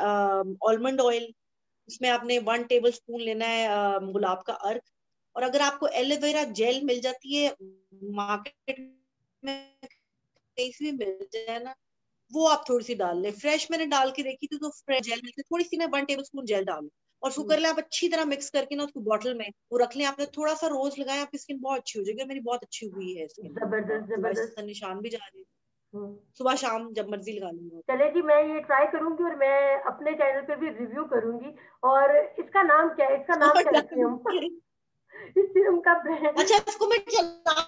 ऑलमंड ऑयल। उसमें आपने 1 टेबल स्पून लेना है गुलाब का अर्क। और अगर आपको एलोवेरा जेल मिल जाती है मार्केट में, कहीं से भी मिल जाए ना, वो आप थोड़ी सी डाल ले। फ्रेश मैंने डाल के देखी थी, तो फ्रेश जेल मिलती है थोड़ी सी ना, 1 टेबल स्पून जेल डालो और उसको कर ले आप अच्छी तरह मिक्स करके ना, उसको बॉटल में वो रख लें। आपने थोड़ा सा रोज लगाया, आपकी स्किन बहुत अच्छी हो जाएगी। और मेरी बहुत अच्छी हुई है स्किन, जबरदस्त सुबह जबरदस्त। से निशान भी जा रहे हैं। हम्म। सुबह शाम जब मर्जी लगा लूंगा। चले जी, मैं ये ट्राई करूंगी और मैं अपने चैनल पे भी रिव्यू करूंगी। और इसका नाम क्या है, इसका नाम क्या रखें हम? इस सीरम का ब्रांड? अच्छा, इसको मैं चला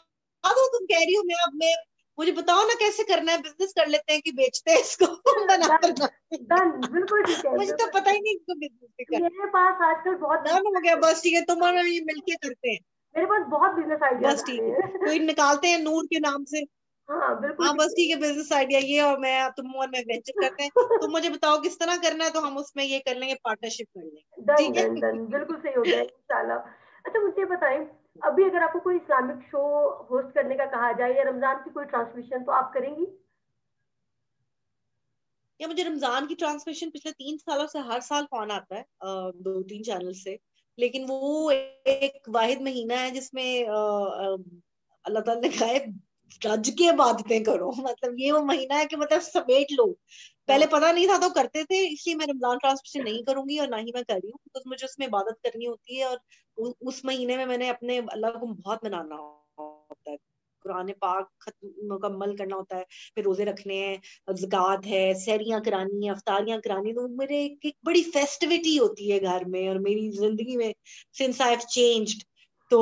दूं? तुम कह रही हो, मैं मुझे बताओ ना कैसे करना है, बिजनेस कर लेते हैं कि बेचते हैं इसको बना डन। बना के। डन, बिल्कुल ठीक है, मुझे तो बिल्कुल पता ठीक ही है। नहीं इसको बिजनेस भी कर। मेरे पास आजकल बहुत डन हो गया, बस ठीक है, तुम और हाँ, मैं ये मिलके करते हैं। मेरे पास बहुत बिजनेस आइडियाज बस आ ठीक रहे है, हैं। कोई निकालते हैं नूर के नाम से। हाँ बिल्कुल हाँ ठीक बस ठीक है, बिजनेस आइडिया ये, और मैं, तुम और मैं वेंचर करते हैं। है। तुम मुझे बताओ किस तरह करना है, तो हम उसमें ये कर लेंगे, पार्टनरशिप कर लेंगे। डन ठीक डन डन, है। बिल्कुल सही हो गया इंशाल्लाह। अच्छा मुझे बताएं, अभी अगर आपको कोई इस्लामिक शो होस्ट करने का कहा जाए या रमजान की कोई ट्रांसमिशन, तो आप करेंगी? या मुझे रमजान की ट्रांसमिशन पिछले 3 सालों से हर साल फोन आता है 2-3 चैनल से। लेकिन वो एक वाहिद महीना है जिसमें अल्लाह ताला ने कहा है रज के इबादतें करो। मतलब ये वो महीना है कि मतलब समेट लो। हाँ। पहले पता नहीं था तो करते थे, इसलिए मैं रमजान ट्रांसमिशन नहीं करूंगी और ना ही मैं कर रही हूँ, बिकॉज मुझे उसमें इबादत करनी होती है। और उस महीने में मैंने अपने अल्लाह को बहुत मनाना होता है। कुरान पाक खत्म मुकम्मल करना होता है, फिर रोजे रखने हैं, ज़कात है, सहरियां करानी है, अफ्तारियां करानी, तो मेरे एक बड़ी फेस्टिविटी होती है घर में और मेरी जिंदगी में, सिंस आई हैव चेंज्ड। तो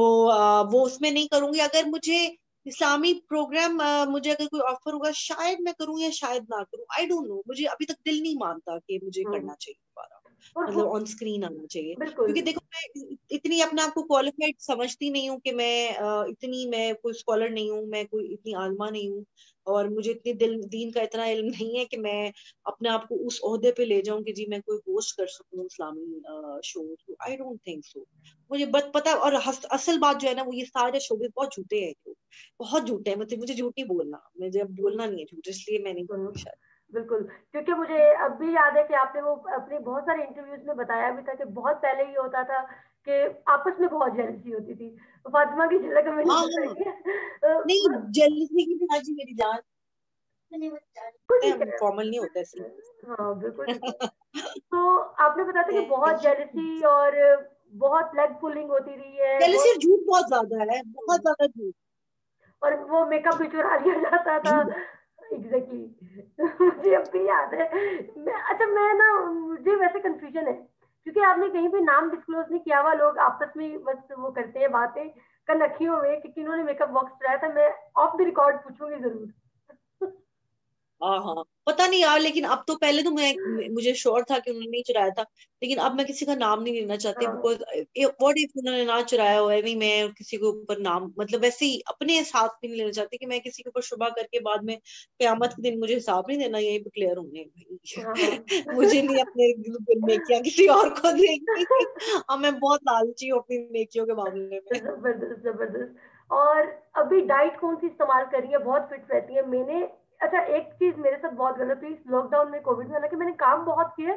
वो उसमें नहीं करूंगी। अगर मुझे इस्लामी प्रोग्राम मुझे अगर कोई ऑफर होगा शायद मैं करूँ या शायद ना करूँ, आई डोंट नो। मुझे अभी तक दिल नहीं मानता कि मुझे हम्म। करना चाहिए दोबारा, और मतलब ऑन स्क्रीन आना चाहिए। बिल्कुल। क्योंकि देखो मैं इतनी अपने आप को क्वालिफाइड समझती नहीं हूँ कि मैं इतनी, मैं कोई स्कॉलर नहीं हूँ, मैं कोई इतनी आलमा नहीं हूँ, और मुझे इतनी दीन का इतना इल्म नहीं है कि मैं अपने आप को उस ओहदे पे ले जाऊं कि जी मैं कोई होस्ट कर सकूं इस्लामी show. I don't think so. मुझे बस पता, और असल बात जो है ना, वो ये सारे शोबिस बहुत झूठे हैं, बहुत झूठे हैं। मतलब मुझे झूठ नहीं बोलना, मुझे अब बोलना नहीं है झूठ, इसलिए मैं नहीं बिल्कुल। बोलती शायद। बिल्कुल, क्योंकि मुझे अब भी याद है कि आपने वो अपने बहुत सारे इंटरव्यूज में बताया भी था कि बहुत पहले ये होता था कि आपस में बहुत जेलसी होती थी। फातिमा की झलक हमें हाँ नजर हाँ, आई है। नहीं जलने की भी जी मेरी जान, बिल्कुल ठीक हम फॉर्मल नहीं होता है। ऐसे। हाँ बिल्कुल ठीक है। तो आपने बताया था कि बहुत जेलसी और बहुत लेग पुलिंग होती रही है पहले बहुत। सिर्फ झूठ बहुत ज्यादा है, बहुत ज्यादा झूठ। और वो मेकअप भी चुरा लिया जाता था। Exactly exactly. मुझे अब भी याद है। अच्छा मैं ना, मुझे वैसे कंफ्यूजन है क्योंकि आपने कहीं पे नाम डिस्क्लोज नहीं किया हुआ, लोग आपस में बस वो करते हैं बातें कनखियों में कि किन्होंने मेकअप बॉक्स चुराया था। मैं ऑफ द रिकॉर्ड पूछूंगी जरूर। हाँ हाँ, पता नहीं यार, लेकिन अब तो, पहले तो मुझे श्योर था कि उन्होंने नहीं चुराया था, लेकिन अब मैं किसी का नाम नहीं लेना चाहती, हाँ बिकॉज व्हाट इफ उन्होंने ना चुराया हो है, नहीं मैं किसी के ऊपर नाम, मतलब वैसे ही अपने साथ भी नहीं लेना चाहती कि मैं किसी के ऊपर शुबा करके बाद में कयामत के दिन मुझे हिसाब नहीं देना, यही पे क्लियर होंगे हाँ हाँ। भाई। मुझे नहीं अपने नेकियां किसी और को देंगी। अब मैं बहुत लालची हूँ अपनी नेकियों के मामले में। जबरदस्त जबरदस्त। और अभी डाइट कौन सी इस्तेमाल कर रही है, बहुत फिट रहती है। मैंने, अच्छा एक चीज मेरे साथ बहुत गलत हुई इस लॉकडाउन में कोविड में, हालांकि मैंने काम बहुत किया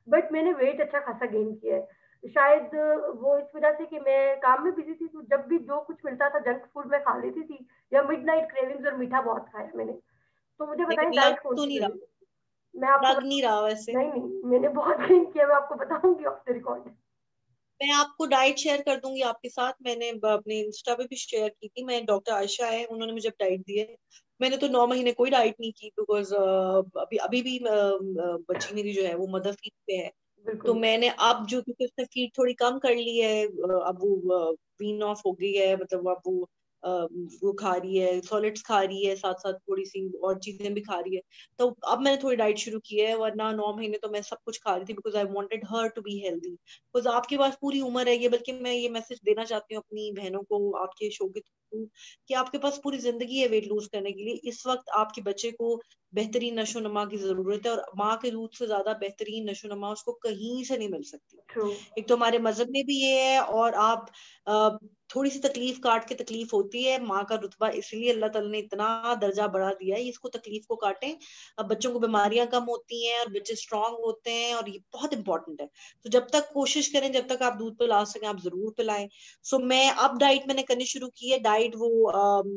बट मैंने वेट अच्छा खासा गेन किया है। शायद वो इस वजह से कि मैं काम में बिजी थी, तो जब भी जो कुछ मिलता था जंक फूड में खा लेती थी, या मिडनाइट क्रेविंग्स, और मीठा बहुत खाया मैंने। तो मुझे बताएं लेकिन लग डाइट कौन तो सी नहीं सही रहा, है। मैं आपको लग नहीं रहा वैसे। नहीं नहीं, मैंने बहुत गेन किया, मैं आपको बताऊंगी ऑफ द रिकॉर्ड। मैं आपको डाइट शेयर कर दूंगी आपके साथ, मैंने अपने इंस्टा पे भी शेयर की थी। मैं, डॉक्टर आयशा है, उन्होंने मुझे डाइट दी है। मैंने तो 9 महीने कोई डाइट नहीं की, बिकॉज अभी अभी भी बच्ची मेरी जो है वो मदर फीड पे है। तो बिल्कुल। मैंने अब जो, क्योंकि उसने फीड थोड़ी कम कर ली है, अब वो वीन ऑफ हो गई है, मतलब अब अ, वो खा रही है, सॉलिड्स खा रही है, साथ साथ थोड़ी सी और चीजें भी खा रही है। तो अब मैंने थोड़ी डाइट शुरू की है, वरना 9 महीने तो मैं सब कुछ खा रही थी, because I wanted her to be healthy. Because आपके पास पूरी उम्र है ये, बल्कि मैं ये मैसेज देना चाहती हूँ अपनी बहनों को आपके शो के थ्रू, कि आपके पास पूरी जिंदगी है वेट लूज करने के लिए। इस वक्त आपके बच्चे को बेहतरीन नशो नमा की जरूरत है, और माँ के दूध से ज्यादा बेहतरीन नशो नमा उसको कहीं से नहीं मिल सकती। ट्रू। एक तो हमारे मजहब में भी ये है, और आप अ, थोड़ी सी तकलीफ काट के तकलीफ होती है। माँ का रुतबा इसलिए अल्लाह ताला ने इतना दर्जा बढ़ा दिया है, इसको तकलीफ को काटें। अब बच्चों को बीमारियां कम होती हैं और बच्चे स्ट्रांग होते हैं, और ये बहुत इंपॉर्टेंट है। तो जब तक कोशिश करें, जब तक आप दूध पिला सकें आप जरूर पिलाएं। सो मैं अब डाइट मैंने करनी शुरू की है। डाइट वो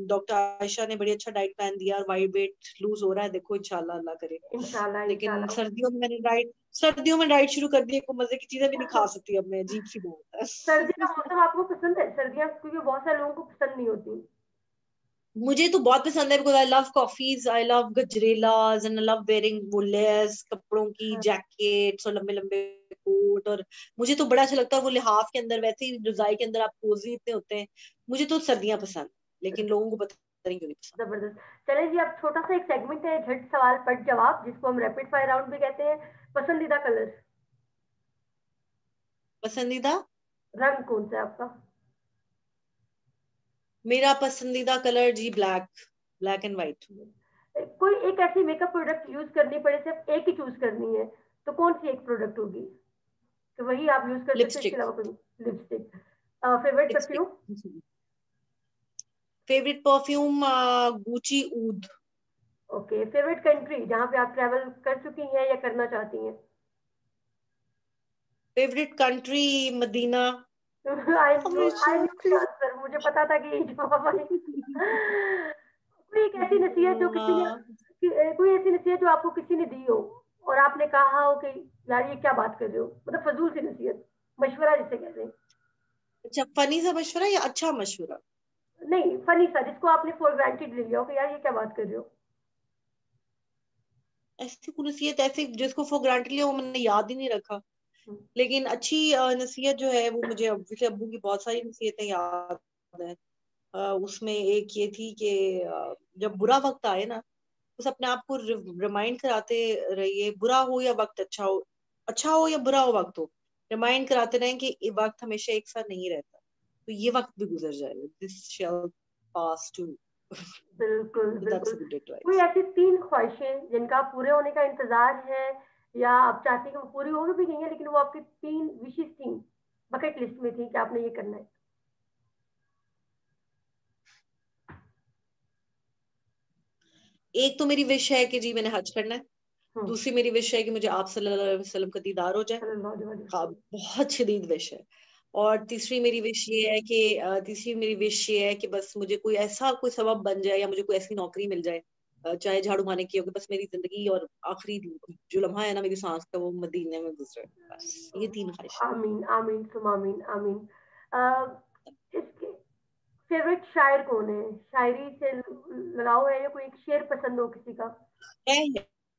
डॉक्टर आयशा ने बड़ी अच्छा डाइट प्लान दिया, और वाइट वेट लूज हो रहा है, देखो इंशाल्लाह अल्लाह करे। इंशाल्लाह लेकिन इंशाल्लाह। सर्दियों में डाइट शुरू कर दी, को मजे की चीजें भी नहीं खा सकती अब मैं, अजीब सी बात सर्दी का है। मौसम आपको पसंद है? सर्दियाँ क्योंकि बहुत सारे लोगों को पसंद नहीं होती। मुझे तो बहुत पसंद है, because I love coffees, I love gajrelas, and I love wearing वो लेयर्स कपड़ों की, हाँ। जैकेट्स और लंबे लंबे कोट। और मुझे तो बड़ा अच्छा लगता है वो लिहाफ के अंदर, वैसे ही रजाई के अंदर आप कोजी इतने होते हैं। मुझे तो सर्दियां पसंद, लेकिन लोगों को पता नहीं क्यों नहीं पसंद। जबरदस्त। चलें जी, अब छोटा सा एक सेगमेंट है, झट सवाल पट जवाब, जिसको हम रैपिड फायर राउंड भी कहते हैं। पसंदीदा कलर, पसंदीदा, रंग कौन सा है आपका? मेरा पसंदीदा कलर जी ब्लैक, ब्लैक एंड व्हाइट। कोई एक ऐसी मेकअप प्रोडक्ट यूज करनी पड़े, सिर्फ एक ही चूज करनी है, तो कौन सी एक प्रोडक्ट होगी तो वही आप यूज कर सकते हैं, इसके लिपस्टिक, अलावा कोई? Lipstick. Favourite lipstick. Perfume? Favourite perfume Gucci oud. Okay. Favourite country जहाँ पे आप ट्रैवल कर चुकी हैं या करना चाहती हैं? Favourite country Medina. आई हमेशा न्यू आंसर, मुझे पता था कि यही जवाब आएगा। कोई एक ऐसी नसीहत जो किसी ने, कोई ऐसी नसीहत जो आपको किसी ने दी हो और आपने कहा हो कि यार ये क्या बात कर रहे हो, मतलब फजूल सी नसीहत, मशवरा जिसे कहते हैं। अच्छा, फनी सा मशवरा या अच्छा मशवरा? नहीं फनी सा, जिसको आपने फॉर ग्रांटेड ले लिया हो कि यार ये क्या बात कर रहे हो। ऐसी कोई नसीहत ऐसे जिसको फॉर ग्रांटेड लिया वो मैंने याद ही नहीं रखा। हम्म, लेकिन अच्छी नसीहत जो है वो मुझे वैसे अब्बू की बहुत सारी नसीहतें याद है। उसमें एक ये थी कि जब बुरा वक्त आए ना, बस अपने आप को रिमाइंड कराते रहिए, बुरा हो या वक्त अच्छा हो, अच्छा हो या बुरा हो वक्त हो, रिमाइंड कराते रहें कि ये वक्त हमेशा एक साथ नहीं रहता, तो ये वक्त भी गुजर जाएगा, दिस शैल पास टू। बिल्कुल दैट्स बिल्कुल। अ गुड कोई एडवाइस। ऐसी 3 ख्वाहिशें जिनका पूरे होने का इंतजार है, या आप चाहती हैं कि वो पूरी हो भी गई हैं लेकिन वो आपकी 3 विशेष थी, बकेट लिस्ट में थी कि आपने ये करना है। एक तो मेरी विश है कि जी मैंने हज करना है। हम्म। दूसरी मेरी विश है कि मुझे आप सल्लल्लाहु अलैहि वसल्लम का दीदार हो जाए। सल्लल्लाहु अलैहि हाँ, वसल्लम। बहुत शदीद विश है। और तीसरी मेरी विश ये है कि बस मुझे कोई ऐसा कोई सबब बन जाए या मुझे कोई ऐसी नौकरी मिल जाए, चाहे झाड़ू मारने की हो, कि बस मेरी जिंदगी और आखिरी जो लम्हा है ना मेरी सांस का वो मदीने में गुजरे। बस ये 3 ख्वाहिश। आमीन आमीन सुम आमीन आमीन। इसके फेवरेट शायर कौन है, शायरी से लगाव है या कोई एक शेर पसंद हो किसी का। है,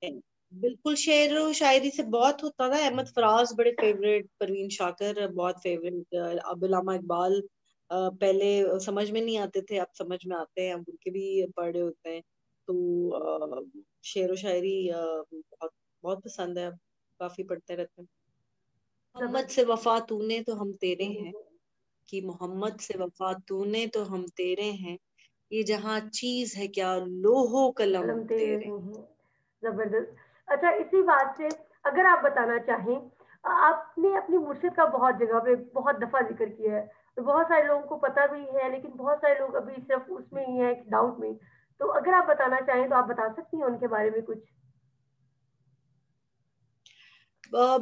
है। बिल्कुल, शेर और शायरी से बहुत होता था। अहमद फराज बड़े फेवरेट, परवीन शाकिर बहुत फेवरेट, अब्दुल्लामा इकबाल पहले समझ में नहीं आते थे, अब समझ में आते हैं, अब उनके भी पढ़े होते हैं। तो शेर और शायरी बहुत बहुत पसंद है, अब काफी पढ़ते रहते हैं। मोहम्मद जबरदस्त। से वफा तूने तो हम तेरे हैं, कि मोहम्मद से वफा तूने तो हम तेरे हैं, ये जहाँ चीज है क्या लोहो कलम कलम तेरे तेरे। नहीं है। जबरदस्त। अच्छा, इसी बात से अगर आप बताना चाहें, आपने अपनी मुर्शिद का बहुत जगह पे बहुत दफा जिक्र किया है, तो बहुत सारे लोगों को पता भी है लेकिन बहुत सारे लोग अभी सिर्फ उसमें ही है, डाउट में। तो अगर आप बताना चाहें तो आप बता सकती हैं उनके बारे में कुछ।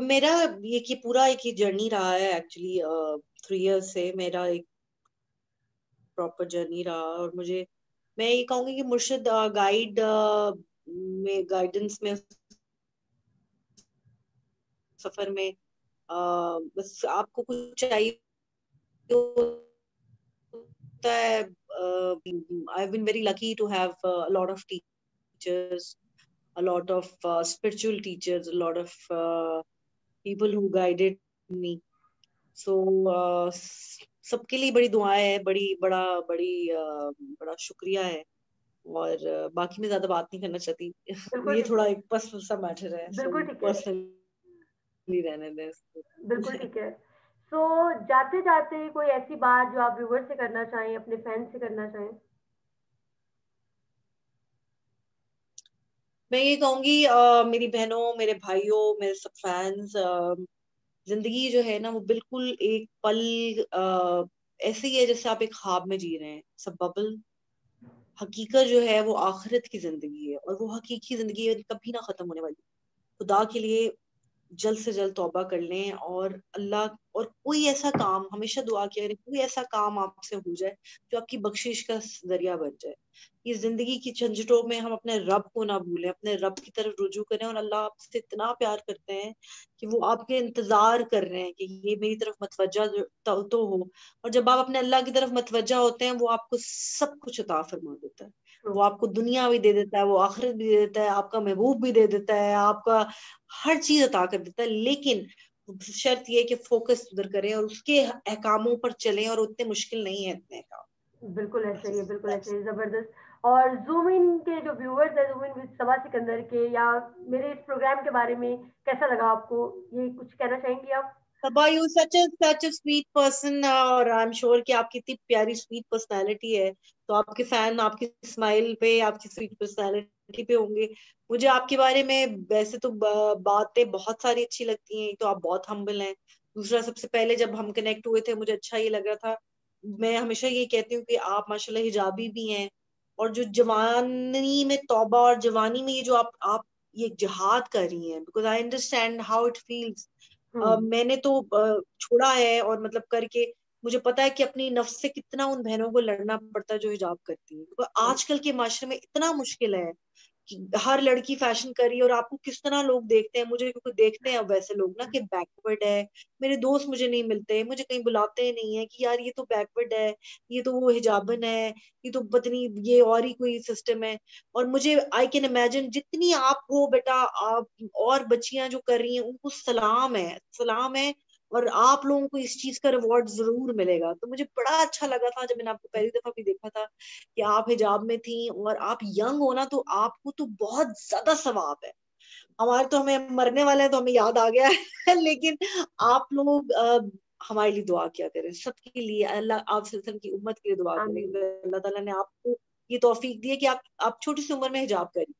मेरा ये पूरा एक ही जर्नी रहा है एक्चुअली, 3 इयर्स से मेरा एक प्रॉपर जर्नी रहा। और मुझे, मैं ये कहूंगी कि मुर्शिद गाइड में, गाइडेंस में, सफर में, बस आपको कुछ चाहिए होता है। I have been very lucky to have lot of teachers, a lot of spiritual teachers, a lot of people who guided me. सो सबके लिए बड़ी दुआएं है, बड़ा शुक्रिया है। और बाकी मैं ज्यादा बात नहीं करना चाहती। बिल्कुल ये ठीक थोड़ा है। एक पर्सनल सा मैटर है, सो बिल्कुल ठीक है। पर्सनली रहने दें इसको। बिल्कुल ठीक है। सो जाते जाते कोई ऐसी बात जो आप व्यूवर से करना चाहें, अपने फैन से करना चाहें। मैं ये कहूंगी, मेरी बहनों, मेरे भाइयों, मेरे सब फैंस, जिंदगी जो है ना वो बिल्कुल एक पल ऐसे ही है जैसे आप एक ख्वाब में जी रहे हैं, सब बबल। हकीकत जो है वो आखिरत की जिंदगी है, और वो हकीकी जिंदगी कभी ना खत्म होने वाली। खुदा के लिए जल्द से जल्द तौबा कर लें, और अल्लाह, और कोई ऐसा काम, हमेशा दुआ किया करें, कोई ऐसा काम आपसे हो जाए जो आपकी बख्शिश का जरिया बन जाए। ये जिंदगी की झंझटों में हम अपने रब को ना भूलें, अपने रब की तरफ रुजू करें, और अल्लाह आपसे इतना प्यार करते हैं कि वो आपके इंतजार कर रहे हैं कि ये मेरी तरफ मतवज्जा तो हो। और जब आप अपने अल्लाह की तरफ मतवज्जा होते हैं, वो आपको सब कुछ अता फरमा देता है। ट्रू। वो आपको दुनिया भी दे देता है, वो आखिरत भी दे देता है, आपका महबूब भी दे देता है, आपका हर चीज अता कर देता है। लेकिन शर्त ये है कि फोकस उधर करें और उसके अहकामों पर चलें, और उतने मुश्किल नहीं है इतने काम। बिल्कुल ऐसा ही है, बस बिल्कुल ऐसा that's ही है, जबरदस्त। और जूम इन के जो व्यूअर्स है, जूम इन विद सबा सिकंदर के, या मेरे इस प्रोग्राम के बारे में कैसा लगा आपको, ये कुछ कहना चाहेंगी आप। Saba, you such a sweet person, और आई एम श्योर कि आपकी इतनी प्यारी स्वीट पर्सनालिटी है, तो आपके फैन आपकी स्माइल पे, आपकी स्वीट पर्सनालिटी पे होंगे। मुझे आपके बारे में वैसे तो बातें बहुत सारी अच्छी लगती हैं। एक तो आप बहुत हम्बल हैं। दूसरा, सबसे पहले जब हम कनेक्ट हुए थे मुझे अच्छा ये लग रहा था। मैं हमेशा ये कहती हूँ कि आप माशाल्लाह हिजाबी भी हैं, और जो जवानी में तौबा, और जवानी में ये जो आप ये जिहाद कर रही हैं, because I understand how it feels. Hmm. मैंने तो छोड़ा है, और मतलब करके मुझे पता है कि अपनी नफ्स से कितना उन बहनों को लड़ना पड़ता है जो हिजाब करती हैं, क्योंकि हम्म। आजकल के माशरे में इतना मुश्किल है हर लड़की फैशन कर रही है और आपको किस तरह लोग देखते हैं, मुझे क्योंकि देखते हैं अब वैसे लोग ना कि बैकवर्ड है, मेरे दोस्त मुझे नहीं मिलते, मुझे कहीं बुलाते ही नहीं है कि यार ये तो बैकवर्ड है, ये तो वो हिजाबन है, ये तो पत्नी, ये और ही कोई सिस्टम है। और मुझे आई कैन इमेजिन जितनी आप हो बेटा, आप और बच्चियां जो कर रही हैं उनको सलाम है, सलाम है। और आप लोगों को इस चीज का रिवॉर्ड जरूर मिलेगा। तो मुझे बड़ा अच्छा लगा था जब मैंने आपको पहली दफा भी देखा था कि आप हिजाब में थी और आप यंग हो ना, तो आपको तो बहुत ज्यादा सवाब है। हमारे तो, हमें मरने वाले हैं तो हमें याद आ गया है लेकिन आप लोग हमारे लिए दुआ किया करें, सबके लिए, अल्लाह आप वसल्लम की उम्मत के लिए दुआ करें आमीन। कि अल्लाह ताला ने आपको ये तौफीक दी है कि आप छोटी सी उम्र में हिजाब करें।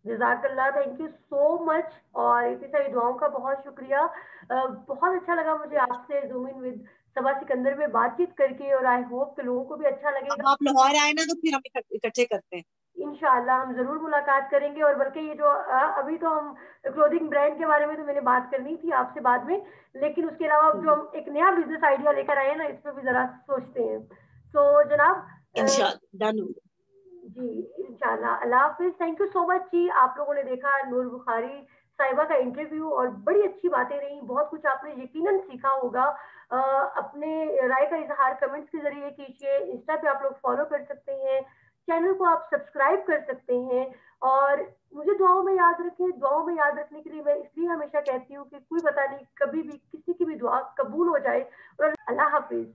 जज़ाकल्लाह, थैंक यू सो मच, और इतनी सारी दुआओं का बहुत शुक्रिया। बहुत अच्छा लगा मुझे आपसे ज़ूम इन विद सबा सिकंदर में बातचीत करके, और आई होप कि लोगों को भी अच्छा अब लगेगा। आप लाहौर आए ना तो फिर हम इकट्ठे करते हैं। इंशाल्लाह हम जरूर मुलाकात करेंगे। और बल्कि ये जो अभी तो हम क्लोथिंग ब्रांड के बारे में तो मैंने बात करनी थी आपसे बाद में, लेकिन उसके अलावा अब जो हम एक नया बिजनेस आइडिया लेकर आए हैं ना, इस पर भी जरा सोचते हैं। तो जनाब, इंशाल्लाह डन। जी इंशाल्लाह, अल्लाह हाफिज। थैंक यू सो मच जी। आप लोगों ने देखा नूर बुखारी साहिबा का इंटरव्यू, और बड़ी अच्छी बातें रही, बहुत कुछ आपने यकीनन सीखा होगा। अपने राय का इजहार कमेंट्स के जरिए कीजिए, इंस्टा पे आप लोग फॉलो कर सकते हैं, चैनल को आप सब्सक्राइब कर सकते हैं। और मुझे दुआओं में याद रखें। दुआओं में याद रखने के लिए मैं इसलिए हमेशा कहती हूँ कि कोई पता नहीं, कभी भी किसी की भी दुआ कबूल हो जाए। और अल्लाह हाफिज।